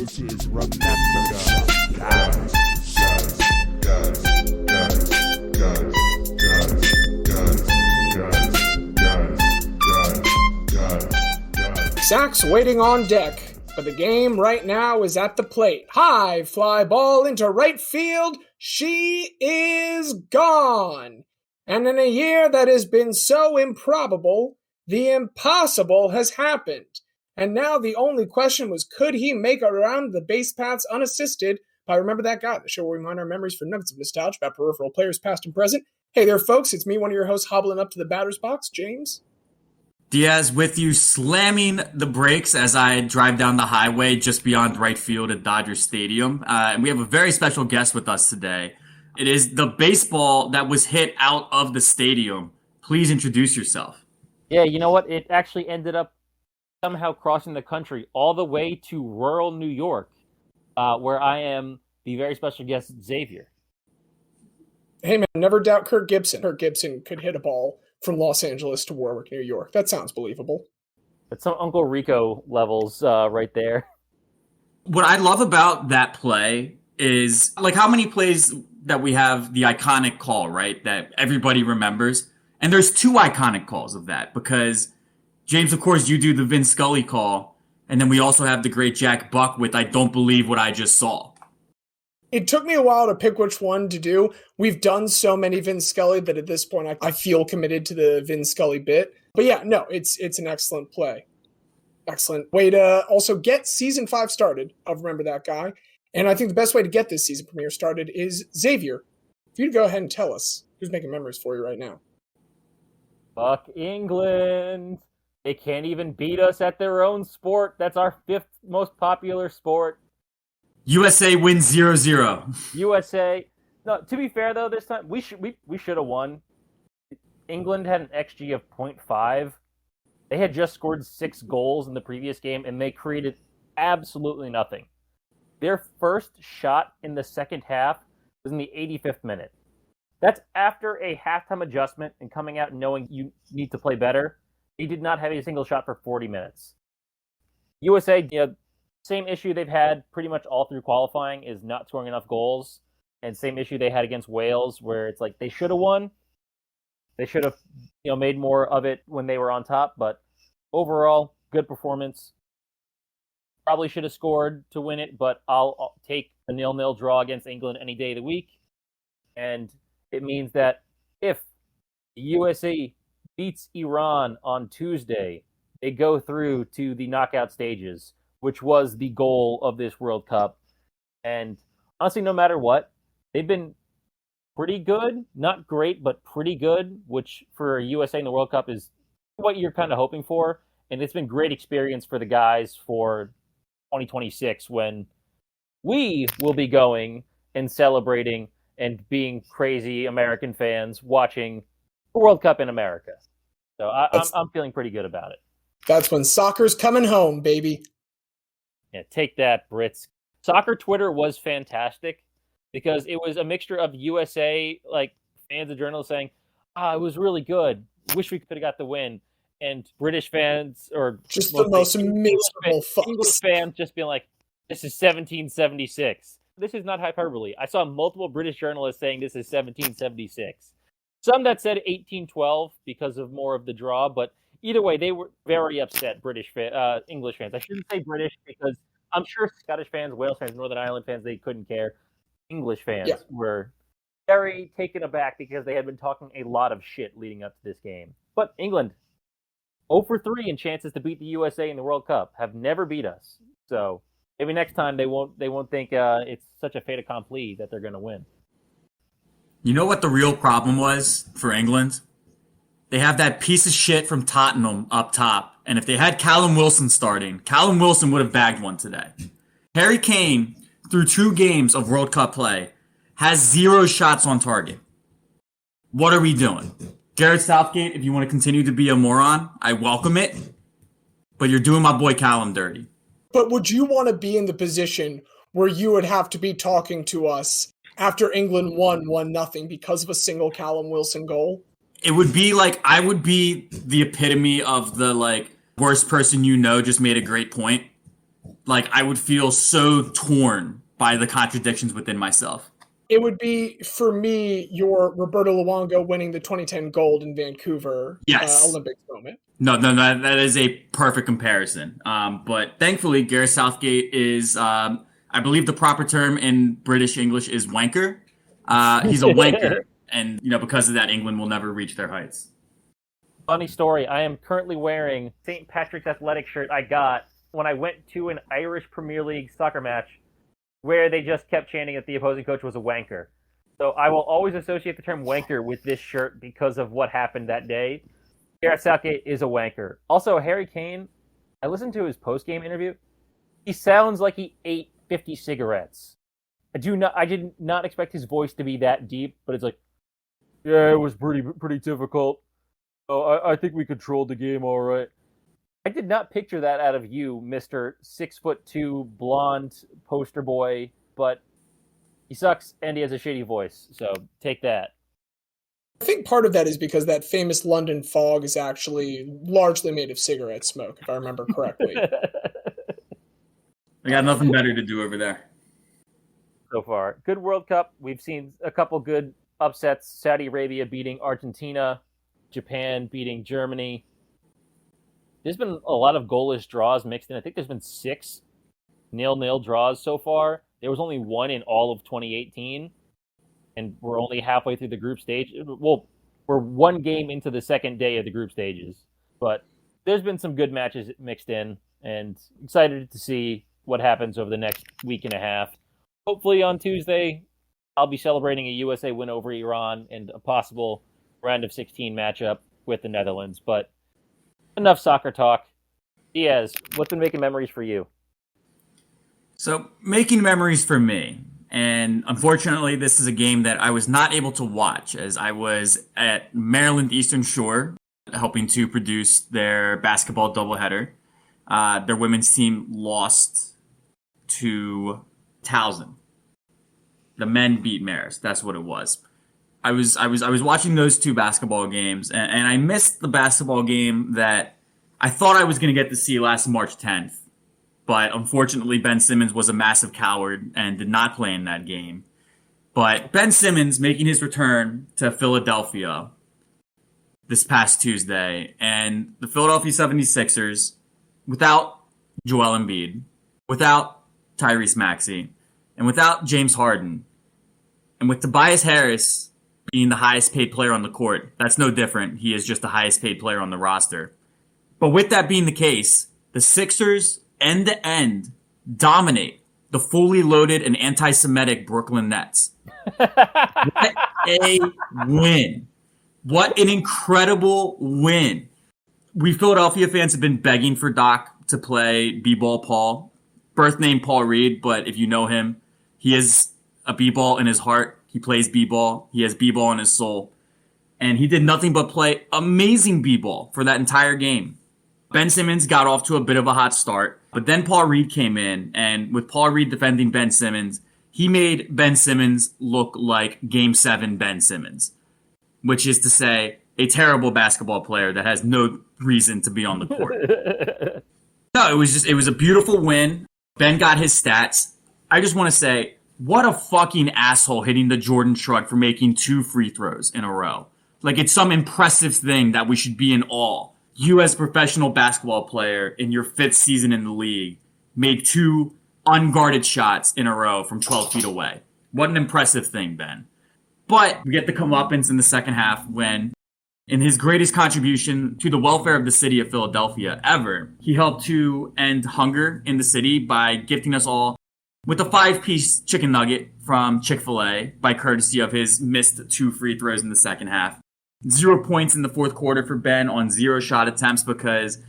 This is Remember the Guys. Sacks waiting on deck, but the game right now is at the plate. High fly ball into right field. She is gone. And in a year that has been so improbable, the impossible has happened. And now the only question was, could he make it around the base paths unassisted by Remember That Guy, the show where we mine our memories for nuggets of nostalgia about peripheral players past and present. Hey there, folks. It's me, one of your hosts, hobbling up to the batter's box, James Diaz with you, slamming the brakes as I drive down the highway just beyond right field at Dodger Stadium. And we have a very special guest with us today. It is the baseball that was hit out of the stadium. Please introduce yourself. Yeah, you know what? It actually ended up somehow crossing the country all the way to rural New York, where I am the very special guest Xavier. Hey, man, never doubt Kirk Gibson. Kirk Gibson could hit a ball from Los Angeles to Warwick, New York. That sounds believable. That's some Uncle Rico levels right there. What I love about that play is, like, how many plays that we have the iconic call, right, that everybody remembers. And there's two iconic calls of that because, James, of course, you do the Vin Scully call, and then we also have the great Jack Buck with I Don't Believe What I Just Saw. It took me a while to pick which one to do. We've done so many Vin Scully that at this point I feel committed to the Vin Scully bit. But yeah, no, it's an excellent play. Excellent way to also get season 5 started of Remember That Guy. And I think the best way to get this season premiere started is Xavier. If you'd go ahead and tell us who's making memories for you right now. Fuck England. They can't even beat us at their own sport. That's our 5th most popular sport. USA wins 0-0. USA. No, to be fair though, this time we should have won. England had an XG of 0.5. They had just scored 6 goals in the previous game, and they created absolutely nothing. Their first shot in the second half was in the 85th minute. That's after a halftime adjustment and coming out and knowing you need to play better. They did not have a single shot for 40 minutes. USA, same issue they've had pretty much all through qualifying is not scoring enough goals. And same issue they had against Wales where it's like they should have won. They should have made more of it when they were on top. But overall, good performance. Probably should have scored to win it, but I'll take a 0-0 draw against England any day of the week. And it means that if the USA beats Iran on Tuesday, they go through to the knockout stages, which was the goal of this World Cup. And honestly, no matter what, they've been pretty good. Not great, but pretty good, which for USA in the World Cup is what you're kind of hoping for. And it's been great experience for the guys for 2026 when we will be going and celebrating and being crazy American fans watching the World Cup in America. So I'm feeling pretty good about it. That's when soccer's coming home, baby. Yeah, take that, Brits. Soccer Twitter was fantastic because it was a mixture of USA fans and journalists saying, it was really good. Wish we could have got the win. And British fans, or just the most miserable fucks. English fans just being like, this is 1776. This is not hyperbole. I saw multiple British journalists saying this is 1776. Some that said 1812 because of more of the draw, but either way, they were very upset, English fans. I shouldn't say British because I'm sure Scottish fans, Wales fans, Northern Ireland fans, they couldn't care. English fans were very taken aback because they had been talking a lot of shit leading up to this game. But England, 0 for 3 in chances to beat the USA in the World Cup, have never beat us. So maybe next time they won't think it's such a fait accompli that they're going to win. You know what the real problem was for England? They have that piece of shit from Tottenham up top. And if they had Callum Wilson starting, Callum Wilson would have bagged one today. Harry Kane, through 2 games of World Cup play, has 0 shots on target. What are we doing? Gareth Southgate, if you want to continue to be a moron, I welcome it. But you're doing my boy Callum dirty. But would you want to be in the position where you would have to be talking to us after England won 1-0 because of a single Callum Wilson goal? It would be like, I would be the epitome of the, worst person just made a great point. like I would feel so torn by the contradictions within myself. It would be, for me, your Roberto Luongo winning the 2010 gold in Vancouver Yes. Olympics moment. No, that is a perfect comparison. But thankfully, Gareth Southgate is, I believe the proper term in British English is wanker. He's a wanker. And, because of that, England will never reach their heights. Funny story, I am currently wearing St. Patrick's athletic shirt I got when I went to an Irish Premier League soccer match where they just kept chanting that the opposing coach was a wanker. So I will always associate the term wanker with this shirt because of what happened that day. Gareth Southgate is a wanker. Also, Harry Kane, I listened to his post-game interview. He sounds like he ate 50 cigarettes. I did not expect his voice to be that deep, but it's like, yeah, it was pretty difficult. Oh, I think we controlled the game all right. I did not picture that out of you, Mr. 6'2" blonde poster boy, but he sucks and he has a shitty voice, so take that. I think part of that is because that famous London fog is actually largely made of cigarette smoke, if I remember correctly. I got nothing better to do over there. So far. Good World Cup. We've seen a couple good upsets. Saudi Arabia beating Argentina. Japan beating Germany. There's been a lot of goalless draws mixed in. I think there's been 6 0-0 draws so far. There was only 1 in all of 2018. And we're only halfway through the group stage. Well, we're 1 game into the second day of the group stages. But there's been some good matches mixed in. And excited to see what happens over the next week and a half. Hopefully on Tuesday, I'll be celebrating a USA win over Iran and a possible round of 16 matchup with the Netherlands. But enough soccer talk. Diaz, what's been making memories for you? So, making memories for me. And unfortunately, this is a game that I was not able to watch as I was at Maryland Eastern Shore helping to produce their basketball doubleheader. Their women's team lost to Towson. The men beat Marist. That's what it was. I was watching those 2 basketball games, and I missed the basketball game that I thought I was going to get to see last March 10th. But unfortunately, Ben Simmons was a massive coward and did not play in that game. But Ben Simmons making his return to Philadelphia this past Tuesday, and the Philadelphia 76ers, without Joel Embiid, without Tyrese Maxey, and without James Harden, and with Tobias Harris being the highest paid player on the court, that's no different. He is just the highest paid player on the roster. But with that being the case, the Sixers end-to-end dominate the fully loaded and anti-Semitic Brooklyn Nets. What a win. What an incredible win. We Philadelphia fans have been begging for Doc to play B-Ball Paul. Birth name Paul Reed, but if you know him, he is a B-Ball in his heart. He plays B-Ball. He has B-Ball in his soul. And he did nothing but play amazing B-Ball for that entire game. Ben Simmons got off to a bit of a hot start, but then Paul Reed came in, and with Paul Reed defending Ben Simmons, he made Ben Simmons look like Game 7 Ben Simmons, which is to say, a terrible basketball player that has no reason to be on the court. No, it was a beautiful win. Ben got his stats. I just want to say, what a fucking asshole hitting the Jordan Shrug for making 2 free throws in a row. Like it's some impressive thing that we should be in awe. You as a professional basketball player in your 5th season in the league made 2 unguarded shots in a row from 12 feet away. What an impressive thing, Ben. But we get the comeuppance in the second half when, in his greatest contribution to the welfare of the city of Philadelphia ever, he helped to end hunger in the city by gifting us all with a 5-piece chicken nugget from Chick-fil-A by courtesy of his missed 2 free throws in the second half. 0 points in the fourth quarter for Ben on 0 shot attempts because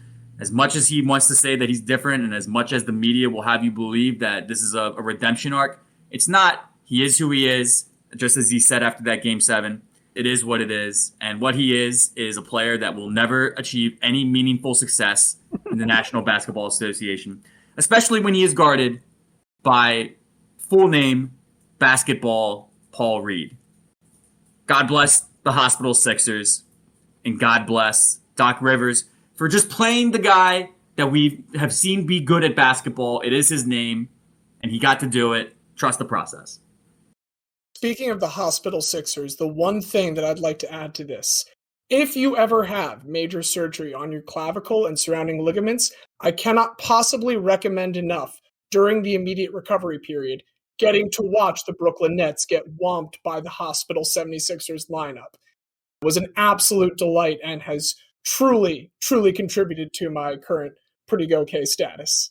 as much as he wants to say that he's different and as much as the media will have you believe that this is a redemption arc, it's not. He is who he is, just as he said after that Game 7. It is what it is. And what he is a player that will never achieve any meaningful success in the National Basketball Association, especially when he is guarded by full name basketball Paul Reed. God bless the Hospital Sixers, and God bless Doc Rivers for just playing the guy that we have seen be good at basketball. It is his name, and he got to do it. Trust the process. Speaking of the hospital Sixers, the one thing that I'd like to add to this, if you ever have major surgery on your clavicle and surrounding ligaments, I cannot possibly recommend enough during the immediate recovery period getting to watch the Brooklyn Nets get whomped by the hospital 76ers lineup. It was an absolute delight and has truly contributed to my current pretty okay status.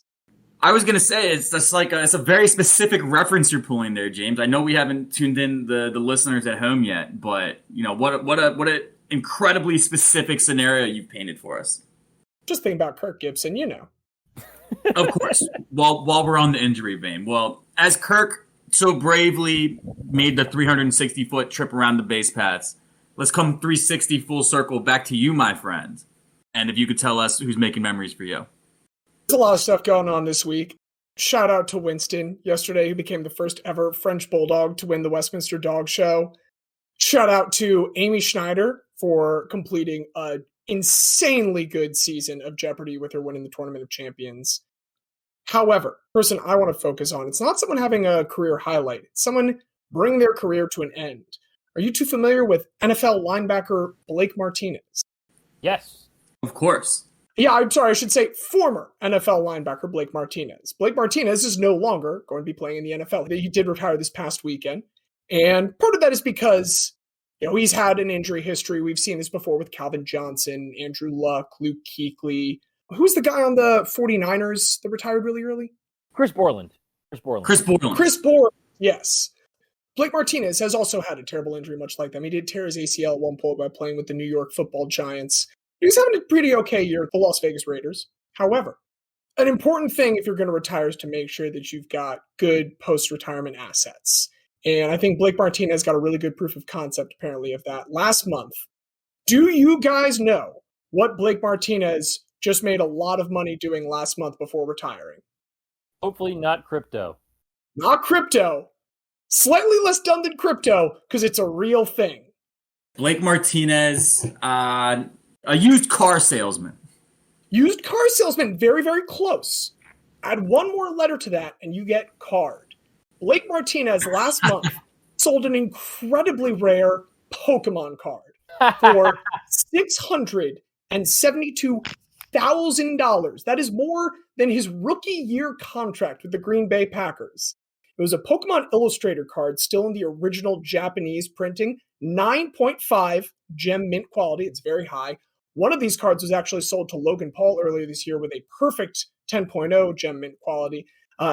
I was gonna say it's just like it's a very specific reference you're pulling there, James. I know we haven't tuned in the listeners at home yet, but what a incredibly specific scenario you've painted for us. Just think about Kirk Gibson, Of course. While we're on the injury vein, well, as Kirk so bravely made the 360-foot trip around the base paths, let's come 360 full circle back to you, my friend. And if you could tell us who's making memories for you. There's a lot of stuff going on this week. Shout out to Winston yesterday, who became the first ever French Bulldog to win the Westminster Dog Show. Shout out to Amy Schneider for completing an insanely good season of Jeopardy with her winning the Tournament of Champions. However, person I want to focus on, it's not someone having a career highlight. It's someone bringing their career to an end. Are you too familiar with NFL linebacker Blake Martinez? Yes. Of course. Yeah, I'm sorry, I should say former NFL linebacker Blake Martinez. Blake Martinez is no longer going to be playing in the NFL. He did retire this past weekend. And part of that is because, he's had an injury history. We've seen this before with Calvin Johnson, Andrew Luck, Luke Kuechly. Who's the guy on the 49ers that retired really early? Chris Borland, yes. Blake Martinez has also had a terrible injury, much like them. He did tear his ACL at one point by playing with the New York Football Giants. He was having a pretty okay year at the Las Vegas Raiders. However, an important thing if you're going to retire is to make sure that you've got good post-retirement assets. And I think Blake Martinez got a really good proof of concept, apparently, of that last month. Do you guys know what Blake Martinez just made a lot of money doing last month before retiring? Hopefully not crypto. Not crypto. Slightly less dumb than crypto, because it's a real thing. Blake Martinez, a used car salesman. Used car salesman, very, very close. Add one more letter to that, and you get card. Blake Martinez last month sold an incredibly rare Pokemon card for $672,000. That is more than his rookie year contract with the Green Bay Packers. It was a Pokemon Illustrator card, still in the original Japanese printing, 9.5 gem mint quality. It's very high. One of these cards was actually sold to Logan Paul earlier this year with a perfect 10.0 gem mint quality.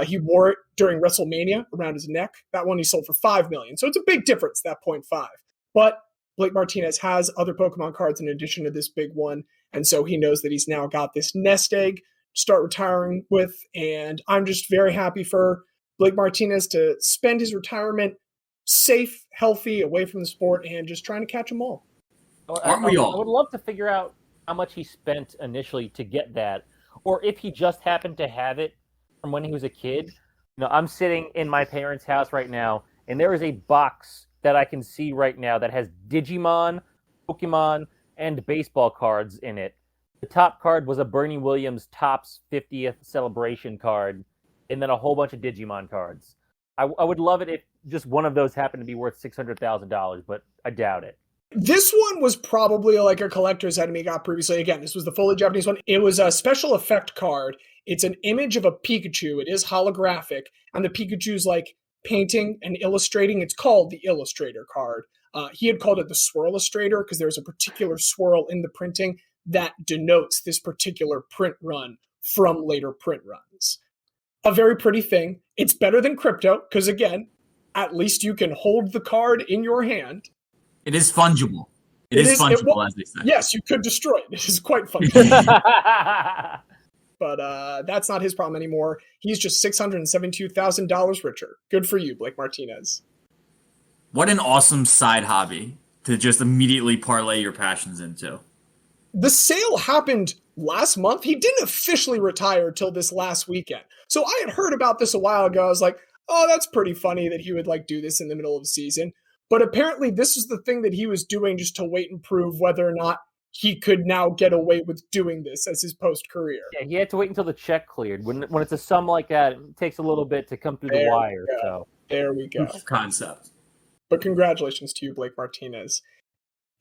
He wore it during WrestleMania around his neck. That one he sold for $5 million. So it's a big difference, that 0.5. But Blake Martinez has other Pokemon cards in addition to this big one. And so he knows that he's now got this nest egg to start retiring with. And I'm just very happy for Blake Martinez to spend his retirement safe, healthy, away from the sport, and just trying to catch them all. Aren't we all? I would love to figure out how much he spent initially to get that, or if he just happened to have it from when he was a kid. I'm sitting in my parents' house right now, and there is a box that I can see right now that has Digimon, Pokemon, and baseball cards in it. The top card was a Bernie Williams Topps 50th celebration card, and then a whole bunch of Digimon cards. I would love it if just one of those happened to be worth $600,000, but I doubt it. This one was probably like a collector's item he got previously. Again, this was the fully Japanese one. It was a special effect card. It's an image of a Pikachu. It is holographic, and the Pikachu's like painting and illustrating. It's called the Illustrator card. He had called it the Swirlistrator because there's a particular swirl in the printing that denotes this particular print run from later print runs. A very pretty thing. It's better than crypto because, again, at least you can hold the card in your hand. It is fungible. It is fungible, as they say. Yes, you could destroy it. It is quite fungible. But that's not his problem anymore. He's just $672,000 richer. Good for you, Blake Martinez. What an awesome side hobby to just immediately parlay your passions into. The sale happened last month. He didn't officially retire till this last weekend. So I had heard about this a while ago. I was like, oh, that's pretty funny that he would like do this in the middle of the season. But apparently this is the thing that he was doing just to wait and prove whether or not he could now get away with doing this as his post-career. Yeah, he had to wait until the check cleared. When it's a sum like that, it takes a little bit to come through the wire. So there we go. Concept. But congratulations to you, Blake Martinez.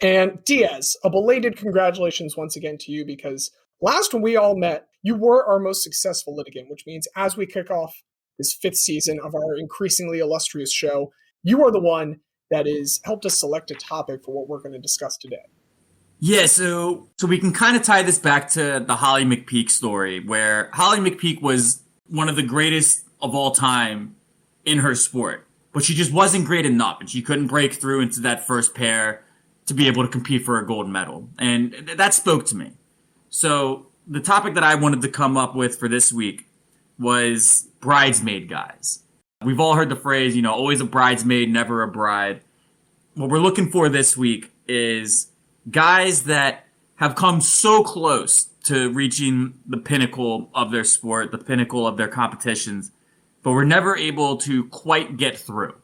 And Diaz, a belated congratulations once again to you, because last when we all met, you were our most successful litigant, which means as we kick off this 5th season of our increasingly illustrious show, you are the one that has helped us select a topic for what we're going to discuss today. Yeah, so we can kind of tie this back to the Holly McPeak story, where Holly McPeak was one of the greatest of all time in her sport, but she just wasn't great enough, and she couldn't break through into that first pair to be able to compete for a gold medal. And that spoke to me. So the topic that I wanted to come up with for this week was bridesmaid guys. We've all heard the phrase, always a bridesmaid, never a bride. What we're looking for this week is guys that have come so close to reaching the pinnacle of their sport, the pinnacle of their competitions, but were never able to quite get through.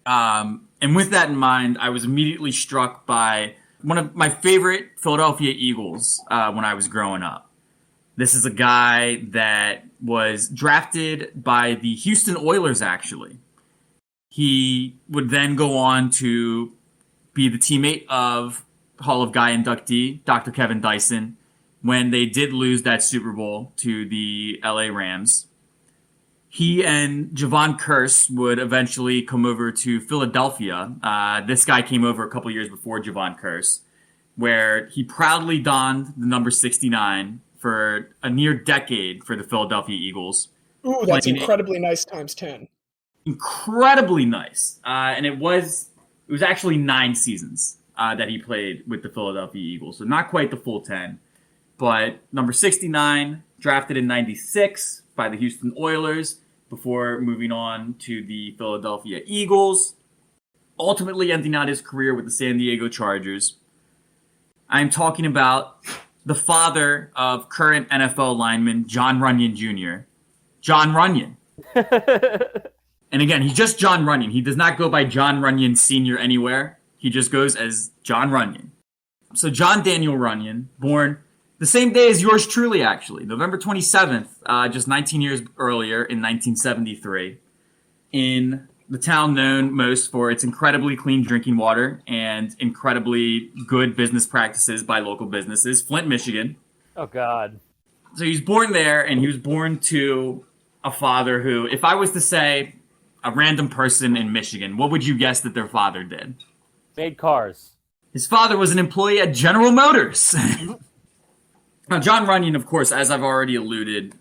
And with that in mind, I was immediately struck by one of my favorite Philadelphia Eagles when I was growing up. This is a guy that was drafted by the Houston Oilers, actually. He would then go on to be the teammate of Hall of Guy inductee, Dr. Kevin Dyson, when they did lose that Super Bowl to the LA Rams. He and Javon Curse would eventually come over to Philadelphia. This guy came over a couple years before Javon Curse, where he proudly donned the number 69 for a near decade for the Philadelphia Eagles. Ooh, that's incredibly nice times 10. Incredibly nice. And it was actually 9 seasons that he played with the Philadelphia Eagles. So not quite the full 10. But number 69, drafted in 96 by the Houston Oilers before moving on to the Philadelphia Eagles, ultimately ending out his career with the San Diego Chargers. I'm talking about the father of current NFL lineman Jon Runyan Jr., Jon Runyan. And again, he's just Jon Runyan. He does not go by Jon Runyan Sr. anywhere. He just goes as Jon Runyan. So John Daniel Runyan, born the same day as yours truly, actually, November 27th, just 19 years earlier in 1973, in the town known most for its incredibly clean drinking water and incredibly good business practices by local businesses, Flint, Michigan. Oh, God. So he was born there, and he was born to a father who, if I was to say a random person in Michigan, what would you guess that their father did? Made cars. His father was an employee at General Motors. Now, Jon Runyan, of course, as I've already alluded,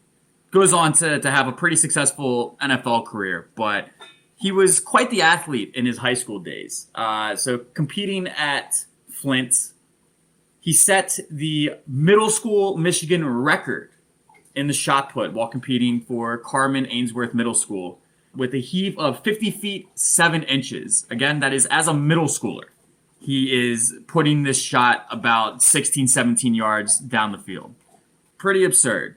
goes on to have a pretty successful NFL career, but he was quite the athlete in his high school days. So competing at Flint, he set the middle school Michigan record in the shot put while competing for Carmen Ainsworth Middle School with a heave of 50 feet 7 inches. Again, that is as a middle schooler. He is putting this shot about 16, 17 yards down the field. Pretty absurd.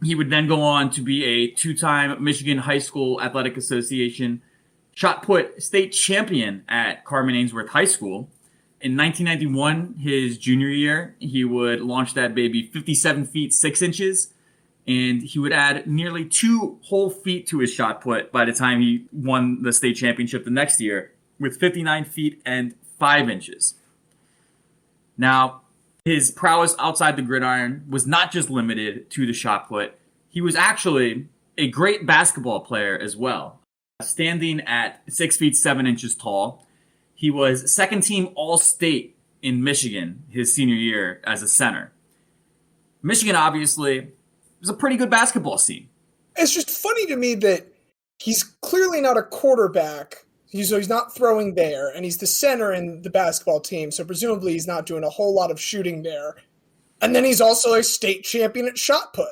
He would then go on to be a 2-time Michigan High School Athletic Association shot put state champion at Carmen Ainsworth High School. In 1991, his junior year, he would launch that baby 57 feet 6 inches, and he would add nearly 2 whole feet to his shot put by the time he won the state championship the next year with 59 feet and 5 inches. Now, his prowess outside the gridiron was not just limited to the shot put. He was actually a great basketball player as well. Standing at 6 feet 7 inches tall, he was second team All-State in Michigan his senior year as a center. Michigan, obviously, was a pretty good basketball scene. It's just funny to me that he's clearly not a quarterback. He's not throwing there, and he's the center in the basketball team, so presumably he's not doing a whole lot of shooting there. And then he's also a state champion at shot put.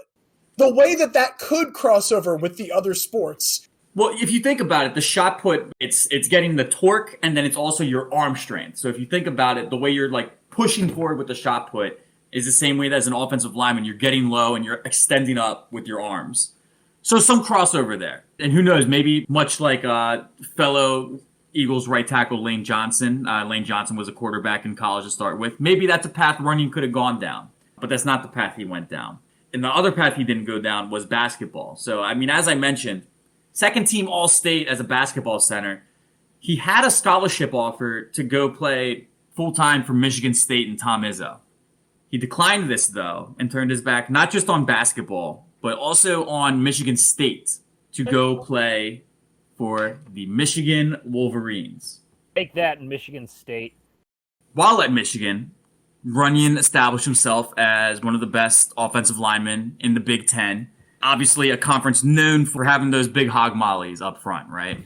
The way that could cross over with the other sports. Well, if you think about it, the shot put, it's getting the torque, and then it's also your arm strength. So if you think about it, the way you're like pushing forward with the shot put is the same way that as an offensive lineman, you're getting low and you're extending up with your arms. So some crossover there. And who knows, maybe much like fellow Eagles right tackle Lane Johnson. Lane Johnson was a quarterback in college to start with. Maybe that's a path Runyan could have gone down, but that's not the path he went down. And the other path he didn't go down was basketball. So, I mean, as I mentioned, second team All-State as a basketball center. He had a scholarship offer to go play full-time for Michigan State and Tom Izzo. He declined this, though, and turned his back not just on basketball, but also on Michigan State to go play for the Michigan Wolverines. Take that in Michigan State. While at Michigan, Runyan established himself as one of the best offensive linemen in the Big Ten. Obviously, a conference known for having those big hog mollies up front, right?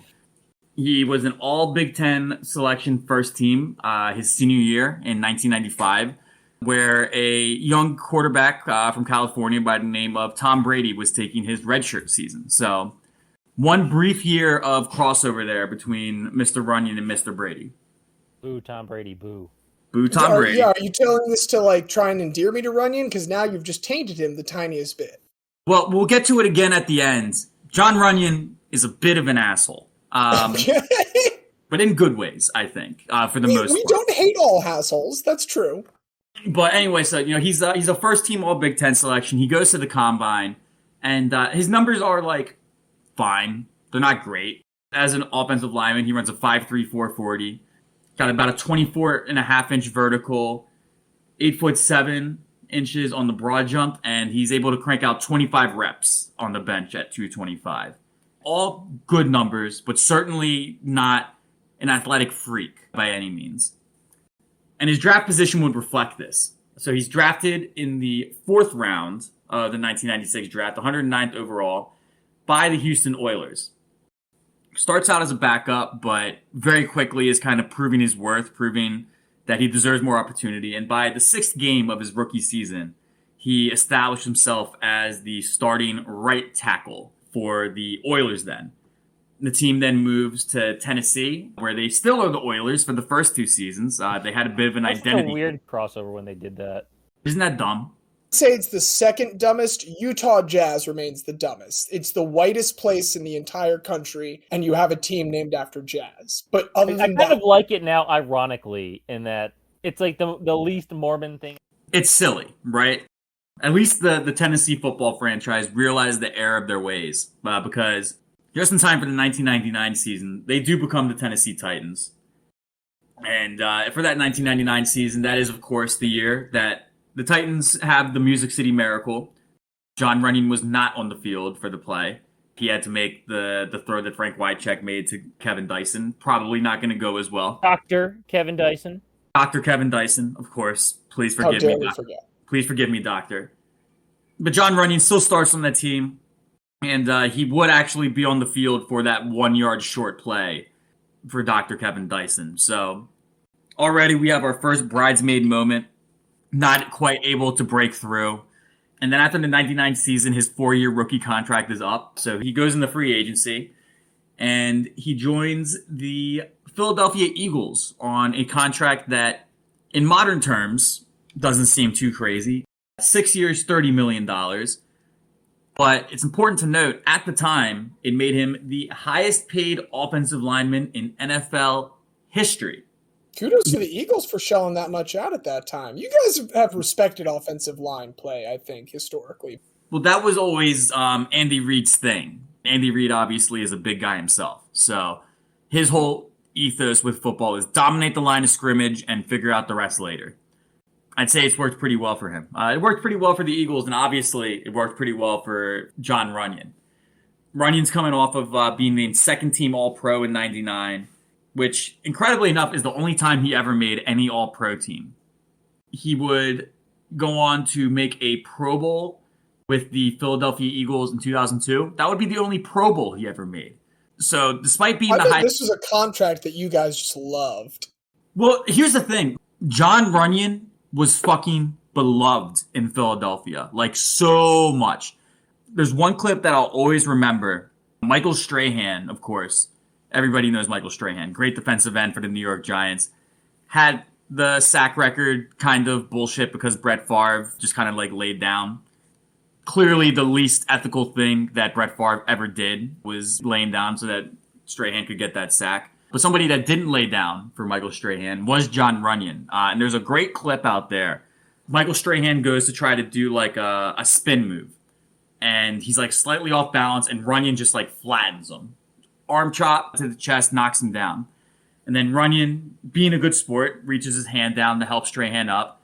He was an all Big Ten selection first team his senior year in 1995, where a young quarterback from California by the name of Tom Brady was taking his redshirt season. So one brief year of crossover there between Mr. Runyan and Mr. Brady. Boo, Tom Brady, boo. Boo, Tom Brady. Yeah, are you telling this to like try and endear me to Runyan? Because now you've just tainted him the tiniest bit. Well, we'll get to it again at the end. Jon Runyan is a bit of an asshole. But in good ways, I think, for the most part. We don't hate all assholes. That's true. But anyway, so, he's a first-team All-Big Ten selection. He goes to the Combine, and his numbers are, like, fine. They're not great. As an offensive lineman, he runs a 5'3", 440. Got about a 24.5-inch vertical, 8'7" on the broad jump, and he's able to crank out 25 reps on the bench at 225. All good numbers, but certainly not an athletic freak by any means. And his draft position would reflect this. So he's drafted in the 4th round of the 1996 draft, 109th overall, by the Houston Oilers. Starts out as a backup, but very quickly is kind of proving his worth, proving that he deserves more opportunity. And by the 6th game of his rookie season, he established himself as the starting right tackle for the Oilers then. The team then moves to Tennessee, where they still are the Oilers for the first 2 seasons. They had a bit of an identity. That's a weird crossover when they did that. Isn't that dumb? I'd say it's the second dumbest. Utah Jazz remains the dumbest. It's the whitest place in the entire country, and you have a team named after Jazz. But other than I kind of like it now, ironically, in that it's like the least Mormon thing. It's silly, right? At least the Tennessee football franchise realized the error of their ways, because just in time for the 1999 season, they do become the Tennessee Titans. And for that 1999 season, that is, of course, the year that the Titans have the Music City Miracle. Jon Runyan was not on the field for the play. He had to make the throw that Frank Wycheck made to Kevin Dyson. Probably not going to go as well. Dr. Kevin Dyson. Dr. Kevin Dyson, of course. Please forgive me. Please forgive me, Doctor. But Jon Runyan still starts on that team. And he would actually be on the field for that 1-yard short play for Dr. Kevin Dyson. So already we have our first bridesmaid moment. Not quite able to break through. And then after the 99 season, his 4-year rookie contract is up. So he goes into free agency and he joins the Philadelphia Eagles on a contract that, in modern terms, doesn't seem too crazy. 6 years, $30 million. But it's important to note, at the time, it made him the highest paid offensive lineman in NFL history. Kudos to the Eagles for shelling that much out at that time. You guys have respected offensive line play, I think, historically. Well, that was always Andy Reid's thing. Andy Reid obviously is a big guy himself. So his whole ethos with football is dominate the line of scrimmage and figure out the rest later. I'd say it's worked pretty well for him. It worked pretty well for the Eagles, and obviously it worked pretty well for Jon Runyan. Runyan's coming off of being named second-team All-Pro in 99, which, incredibly enough, is the only time he ever made any All-Pro team. He would go on to make a Pro Bowl with the Philadelphia Eagles in 2002. That would be the only Pro Bowl he ever made. So despite being this was a contract that you guys just loved. Well, here's the thing. Jon Runyan was fucking beloved in Philadelphia. Like, so much. There's one clip that I'll always remember. Michael Strahan, of course. Everybody knows Michael Strahan. Great defensive end for the New York Giants. Had the sack record kind of bullshit because Brett Favre just kind of like laid down. Clearly the least ethical thing that Brett Favre ever did was laying down so that Strahan could get that sack. But somebody that didn't lay down for Michael Strahan was Jon Runyan. And there's a great clip out there. Michael Strahan goes to try to do like a spin move. And he's like slightly off balance, and Runyan just like flattens him. Arm chop to the chest, knocks him down. And then Runyan, being a good sport, reaches his hand down to help Strahan up,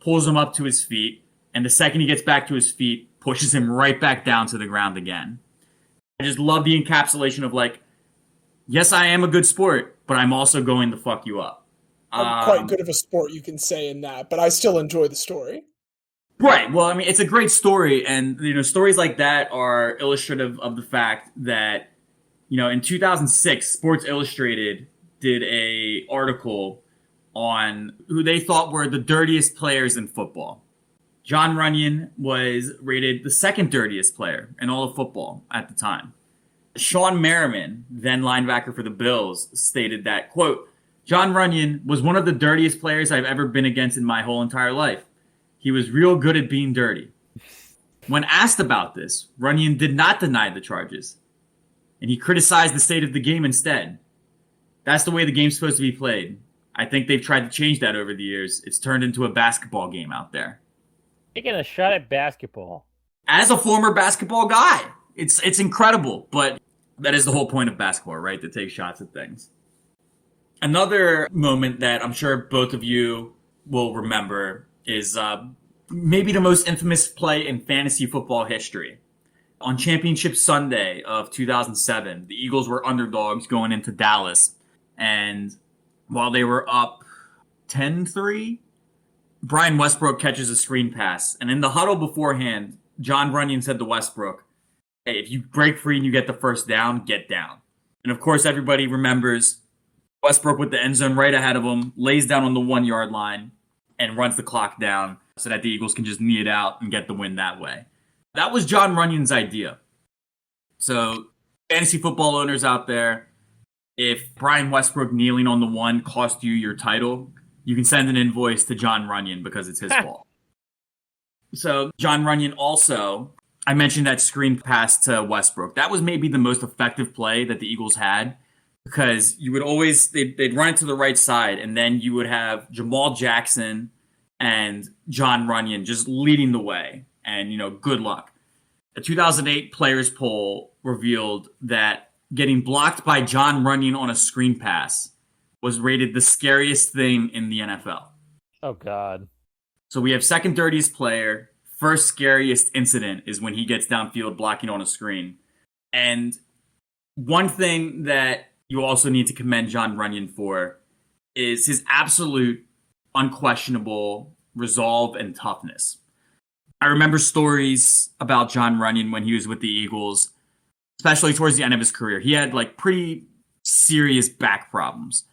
pulls him up to his feet, and the second he gets back to his feet, pushes him right back down to the ground again. I just love the encapsulation of like, yes, I am a good sport, but I'm also going to fuck you up. I'm quite good of a sport, you can say, in that, but I still enjoy the story. Right. Well, I mean, it's a great story, and stories like that are illustrative of the fact that, in 2006, Sports Illustrated did a article on who they thought were the dirtiest players in football. Jon Runyan was rated the second dirtiest player in all of football at the time. Sean Merriman, then linebacker for the Bills, stated that, quote, Jon Runyan was one of the dirtiest players I've ever been against in my whole entire life. He was real good at being dirty. When asked about this, Runyan did not deny the charges, and he criticized the state of the game instead. That's the way the game's supposed to be played. I think they've tried to change that over the years. It's turned into a basketball game out there. Taking a shot at basketball. As a former basketball guy, it's incredible, but that is the whole point of basketball, right? To take shots at things. Another moment that I'm sure both of you will remember is maybe the most infamous play in fantasy football history. On Championship Sunday of 2007, the Eagles were underdogs going into Dallas, and while they were up 10-3, Brian Westbrook catches a screen pass, and in the huddle beforehand, Jon Runyan said to Westbrook, hey, if you break free and you get the first down, get down. And of course, everybody remembers Westbrook with the end zone right ahead of him, lays down on the 1 yard line, and runs the clock down so that the Eagles can just knee it out and get the win that way. That was Jon Runyan's idea. So, fantasy football owners out there, if Brian Westbrook kneeling on the 1 cost you your title, you can send an invoice to Jon Runyan because it's his fault. So, Jon Runyan also, I mentioned that screen pass to Westbrook. That was maybe the most effective play that the Eagles had, because you would always, they'd run it to the right side, and then you would have Jamal Jackson and Jon Runyan just leading the way. And, good luck. A 2008 players poll revealed that getting blocked by Jon Runyan on a screen pass was rated the scariest thing in the NFL. Oh, God. So we have second dirtiest player. First scariest incident is when he gets downfield blocking on a screen. And one thing that you also need to commend Jon Runyan for is his absolute unquestionable resolve and toughness. I remember stories about Jon Runyan when he was with the Eagles, especially towards the end of his career. He had pretty serious back problems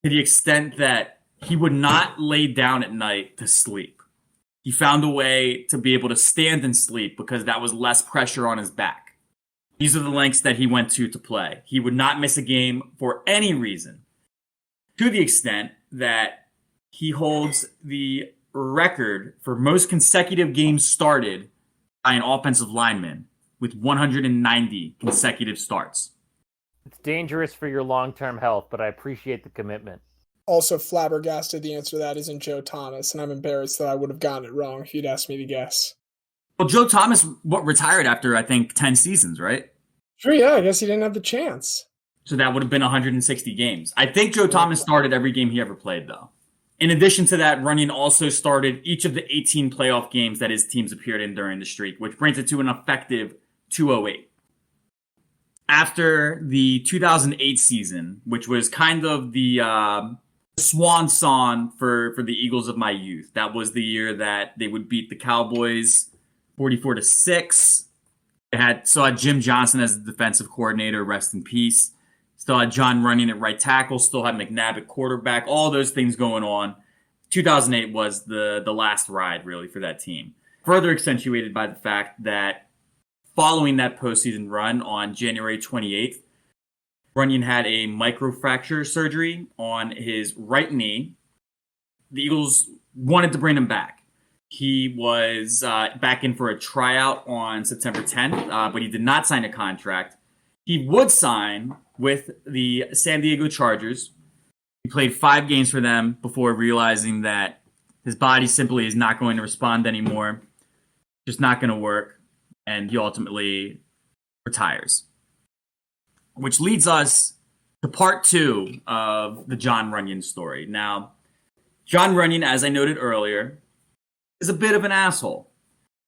to the extent that he would not lay down at night to sleep. He found a way to be able to stand and sleep because that was less pressure on his back. These are the lengths that he went to play. He would not miss a game for any reason, to the extent that he holds the record for most consecutive games started by an offensive lineman with 190 consecutive starts. It's dangerous for your long-term health, but I appreciate the commitment. Also flabbergasted the answer to that isn't Joe Thomas, and I'm embarrassed that I would have gotten it wrong if you'd asked me to guess. Well, Joe Thomas retired after, I think, 10 seasons, right? Sure, yeah, I guess he didn't have the chance. So that would have been 160 games. I think Joe Thomas started every game he ever played, though. In addition to that, Runyan also started each of the 18 playoff games that his teams appeared in during the streak, which brings it to an effective 208. After the 2008 season, which was kind of the swan song for the Eagles of my youth, that was the year that they would beat the Cowboys 44-6. They still had Jim Johnson as the defensive coordinator, rest in peace. Still had Jon Runyan at right tackle, still had McNabb at quarterback, all those things going on. 2008 was the last ride, really, for that team. Further accentuated by the fact that following that postseason run on January 28th, Runyan had a microfracture surgery on his right knee. The Eagles wanted to bring him back. He was back in for a tryout on September 10th, but he did not sign a contract. He would sign with the San Diego Chargers. He played 5 games for them before realizing that his body simply is not going to respond anymore. Just not going to work. And he ultimately retires. Which leads us to part 2 of the Jon Runyan story. Now, Jon Runyan, as I noted earlier, is a bit of an asshole.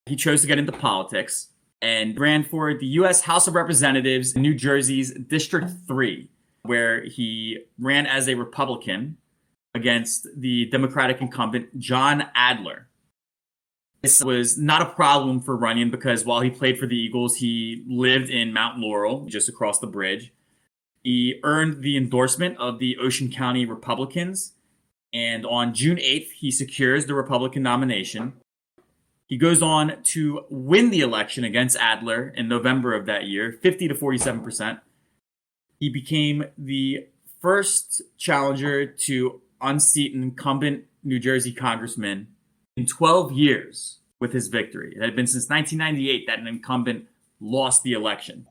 He chose to get into politics and ran for the U.S. House of Representatives in New Jersey's District 3, where he ran as a Republican against the Democratic incumbent John Adler. This was not a problem for Runyan because while he played for the Eagles, he lived in Mount Laurel, just across the bridge. He earned the endorsement of the Ocean County Republicans, and on June 8th, he secures the Republican nomination. He goes on to win the election against Adler in November of that year, 50 to 47%. He became the first challenger to unseat an incumbent New Jersey congressman in 12 years with his victory. It had been since 1998 that an incumbent lost the election.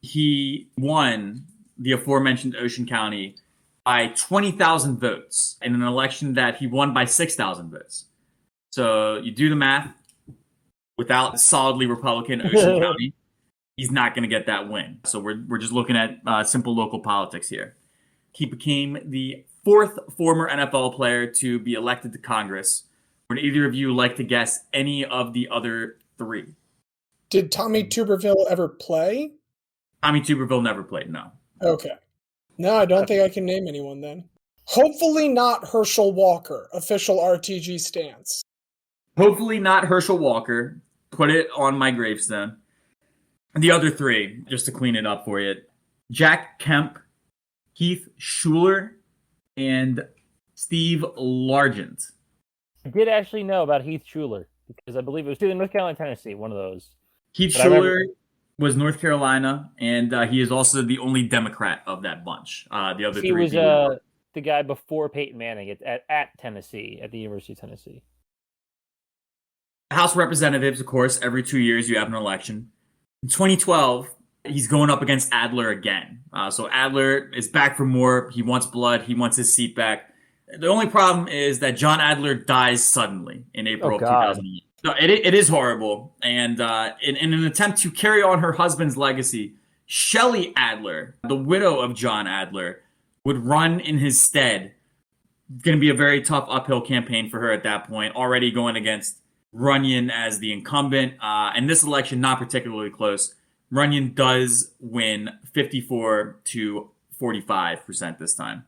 He won the aforementioned Ocean County by 20,000 votes in an election that he won by 6,000 votes. So you do the math. Without solidly Republican Ocean County, he's not going to get that win. So we're just looking at simple local politics here. He became the 4th former NFL player to be elected to Congress. Would either of you like to guess any of the other 3? Did Tommy Tuberville ever play? Tommy Tuberville never played, no. Okay. No, I don't think I can name anyone then. Hopefully not Herschel Walker, official RTG stance. Hopefully not Herschel Walker. Put it on my gravestone. The other 3, just to clean it up for you. Jack Kemp, Keith Schuler, and Steve Largent. I did actually know about Heath Schuler because I believe it was either North Carolina, Tennessee, one of those. Keith Schuler was North Carolina, and he is also the only Democrat of that bunch. The other 3 he was people the guy before Peyton Manning at Tennessee, at the University of Tennessee. House of Representatives, of course, every 2 years you have an election. In 2012, he's going up against Adler again. So Adler is back for more. He wants blood. He wants his seat back. The only problem is that John Adler dies suddenly in April of 2008. No, it is horrible. And in an attempt to carry on her husband's legacy, Shelley Adler, the widow of John Adler, would run in his stead. It's going to be a very tough uphill campaign for her at that point, already going against Runyan as the incumbent. And this election, not particularly close. Runyan does win 54 to 45% this time.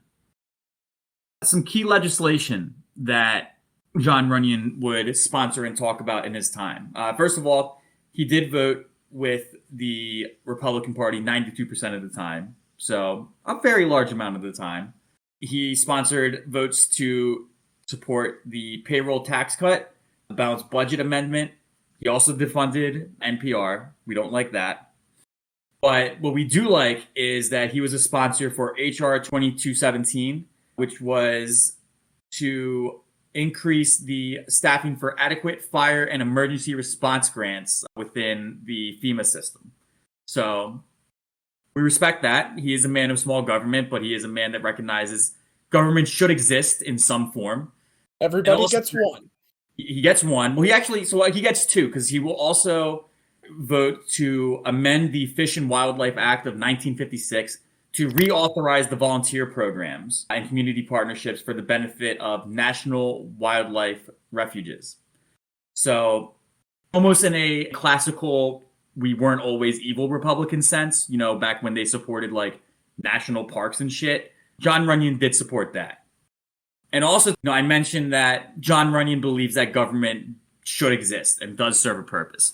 Some key legislation that Jon Runyan would sponsor and talk about in his time. First of all, he did vote with the Republican Party 92% of the time, so a very large amount of the time. He sponsored votes to support the payroll tax cut, the balanced budget amendment. He also defunded NPR. We don't like that. But what we do like is that he was a sponsor for HR 2217, which was to increase the staffing for adequate fire and emergency response grants within the FEMA system. So we respect that. He is a man of small government, but he is a man that recognizes government should exist in some form. Everybody gets one. He gets one. Well, he gets 2 because he will also vote to amend the Fish and Wildlife Act of 1956 to reauthorize the volunteer programs and community partnerships for the benefit of national wildlife refuges. So almost in a classical, we weren't always evil Republican sense, back when they supported like national parks and shit, Jon Runyan did support that. And also, I mentioned that Jon Runyan believes that government should exist and does serve a purpose.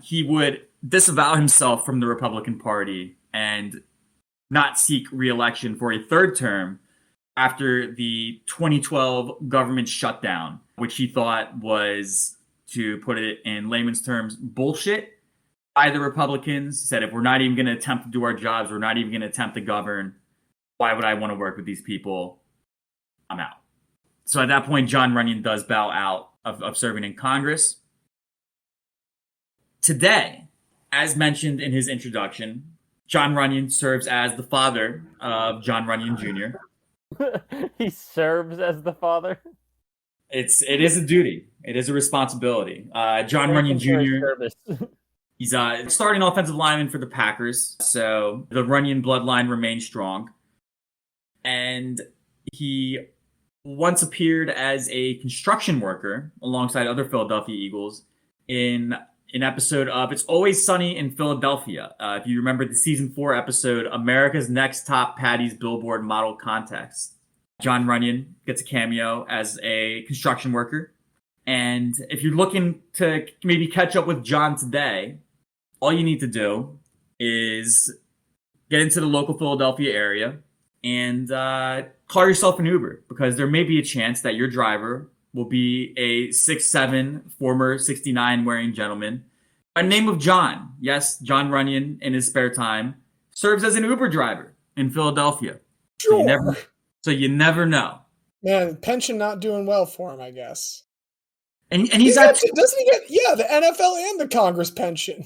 He would disavow himself from the Republican Party and not seek re-election for a 3rd term after the 2012 government shutdown, which he thought was, to put it in layman's terms, bullshit by the Republicans. Said, if we're not even going to attempt to do our jobs, we're not even going to attempt to govern, why would I want to work with these people? I'm out. So at that point, Jon Runyan does bow out of serving in Congress. Today, as mentioned in his introduction, Jon Runyan serves as the father of Jon Runyan Jr. He serves as the father. It is a duty. It is a responsibility. Jon Thank Runyan him for his Jr. service. He's starting offensive lineman for the Packers, so the Runyan bloodline remains strong. And he once appeared as a construction worker alongside other Philadelphia Eagles in an episode of It's Always Sunny in Philadelphia. If you remember the season 4 episode, America's Next Top Patties Billboard Model Contest. Jon Runyan gets a cameo as a construction worker. And if you're looking to maybe catch up with Jon today, all you need to do is get into the local Philadelphia area and call yourself an Uber, because there may be a chance that your driver will be a 6'7", former 69 wearing gentleman by the name of Jon. Yes, Jon Runyan, in his spare time, serves as an Uber driver in Philadelphia. Sure. So you never know. Man, pension not doing well for him, I guess. And he's at, doesn't he get the NFL and the Congress pension?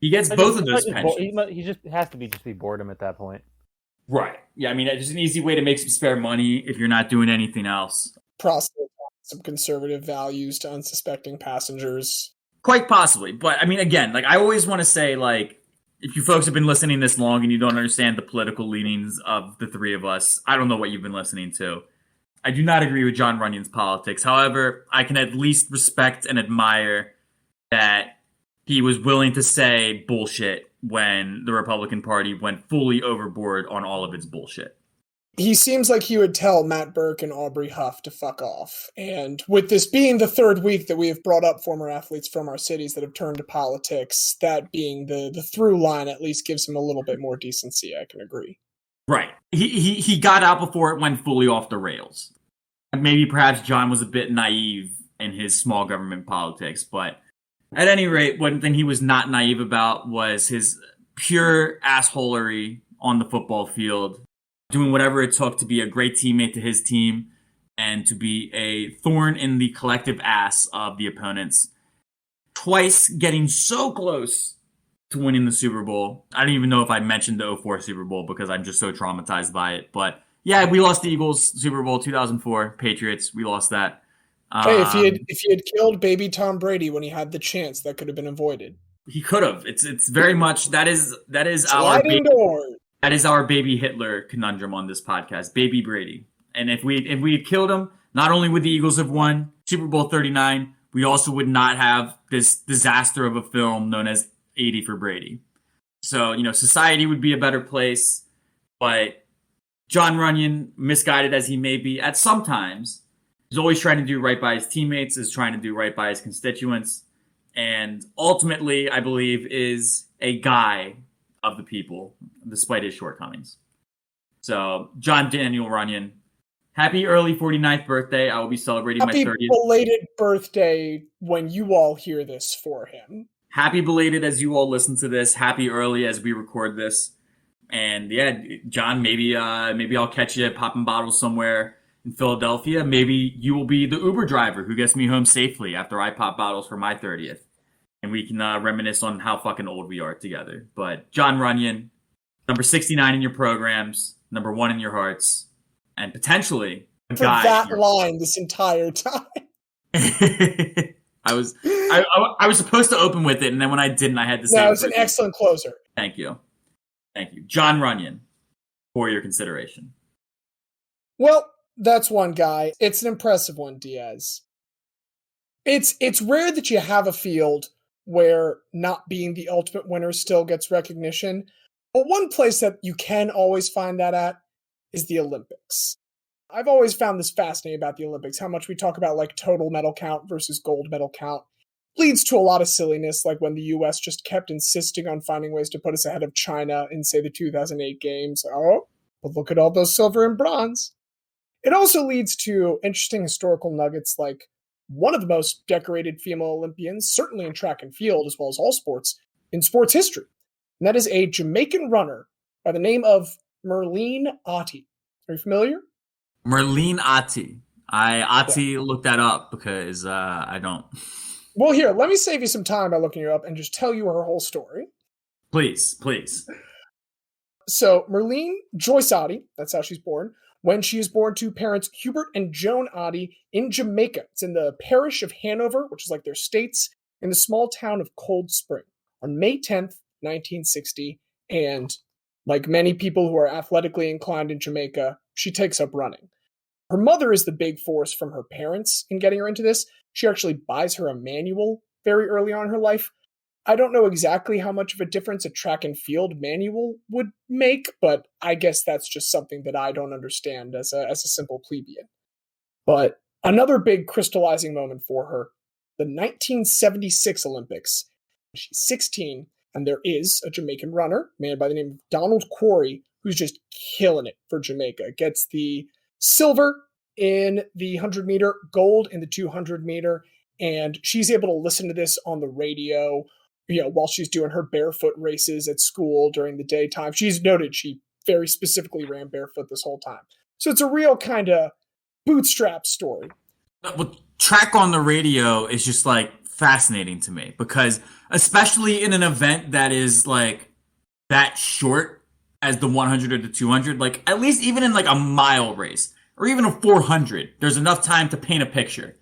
He gets both of those pensions. He just has to be boredom at that point. Right. Yeah, I mean, it's just an easy way to make some spare money if you're not doing anything else. Proselytize some conservative values to unsuspecting passengers. Quite possibly. But, I mean, again, like, I always want to say, like, if you folks have been listening this long and you don't understand the political leanings of the three of us, I don't know what you've been listening to. I do not agree with Jon Runyan's politics. However, I can at least respect and admire that he was willing to say bullshit when the Republican Party went fully overboard on all of its bullshit. He seems like he would tell Matt Burke and Aubrey Huff to fuck off. And with this being the third week that we have brought up former athletes from our cities that have turned to politics, that being the through line at least gives him a little bit more decency, I can agree. Right. He got out before it went fully off the rails. Maybe perhaps Jon was a bit naive in his small government politics, but at any rate, one thing he was not naive about was his pure assholery on the football field, doing whatever it took to be a great teammate to his team and to be a thorn in the collective ass of the opponents. Twice getting so close to winning the Super Bowl. I don't even know if I mentioned the 04 Super Bowl because I'm just so traumatized by it. But yeah, we lost the Eagles Super Bowl 2004, Patriots. We lost that. Hey, if he had killed baby Tom Brady when he had the chance, that could have been avoided. He could have. It's very much that is Sliding doors. That is our baby Hitler conundrum on this podcast, baby Brady. And if we had killed him, not only would the Eagles have won Super Bowl 39, we also would not have this disaster of a film known as 80 for Brady. So, society would be a better place, but Jon Runyan, misguided as he may be at some times, is always trying to do right by his teammates, is trying to do right by his constituents, and ultimately, I believe, is a guy of the people, despite his shortcomings. So, Jon Daniel Runyan, happy early 49th birthday. I will be celebrating my 30th. Happy belated birthday when you all hear this for him. Happy belated as you all listen to this. Happy early as we record this. And yeah, Jon, maybe I'll catch you popping bottles somewhere in Philadelphia. Maybe you will be the Uber driver who gets me home safely after I pop bottles for my 30th. And we can reminisce on how fucking old we are together. But Jon Runyan, number 69 in your programs, number 1 in your hearts, and potentially for that line this entire time. I was supposed to open with it, and then when I didn't, I had to say it was an excellent closer. Thank you. Jon Runyan, for your consideration. Well, that's one guy. It's an impressive one, Diaz. It's rare that you have a field where not being the ultimate winner still gets recognition. But one place that you can always find that at is the Olympics. I've always found this fascinating about the Olympics, how much we talk about like total medal count versus gold medal count. Leads to a lot of silliness, like when the US just kept insisting on finding ways to put us ahead of China in, say, the 2008 games. Oh, but look at all those silver and bronze. It also leads to interesting historical nuggets like one of the most decorated female Olympians, certainly in track and field, as well as all sports, in sports history. And that is a Jamaican runner by the name of Merlene Ottey. Are you familiar? Merlene Ottey. I looked that up because I don't. Well, here, let me save you some time by looking her up and just tell you her whole story. Please. So Merlene Joyce Ottey, that's how she's born, when she is born to parents Hubert and Joan Ottey in Jamaica. It's in the parish of Hanover, which is like their states, in the small town of Cold Spring on May 10th, 1960. And like many people who are athletically inclined in Jamaica, she takes up running. Her mother is the big force from her parents in getting her into this. She actually buys her a manual very early on in her life. I don't know exactly how much of a difference a track and field manual would make, but I guess that's just something that I don't understand as a simple plebeian. But another big crystallizing moment for her, the 1976 Olympics. She's 16, and there is a Jamaican runner, a man by the name of Donald Quarry, who's just killing it for Jamaica. Gets the silver in the 100-meter, gold in the 200-meter, and she's able to listen to this on the radio, while she's doing her barefoot races at school during the daytime. She's noted she very specifically ran barefoot this whole time. So it's a real kind of bootstrap story. Well, track on the radio is just like fascinating to me because especially in an event that is like that short as the 100 or the 200, like at least even in like a mile race or even a 400, there's enough time to paint a picture.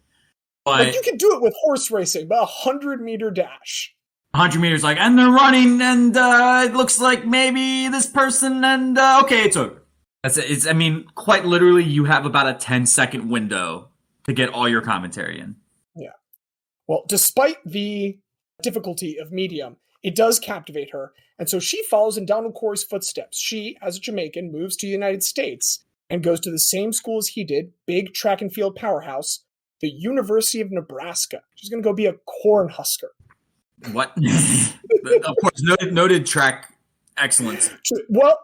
But like you can do it with horse racing, but a 100-meter dash. 100 meters, like, and they're running, and it looks like maybe this person, and okay, it's over. That's it. I mean, quite literally, you have about a 10-second window to get all your commentary in. Yeah. Well, despite the difficulty of medium, it does captivate her, and so she follows in Donald Quarry's footsteps. She, as a Jamaican, moves to the United States and goes to the same school as he did, big track and field powerhouse, the University of Nebraska. She's going to go be a Cornhusker. What? Of course, noted track excellence. Well,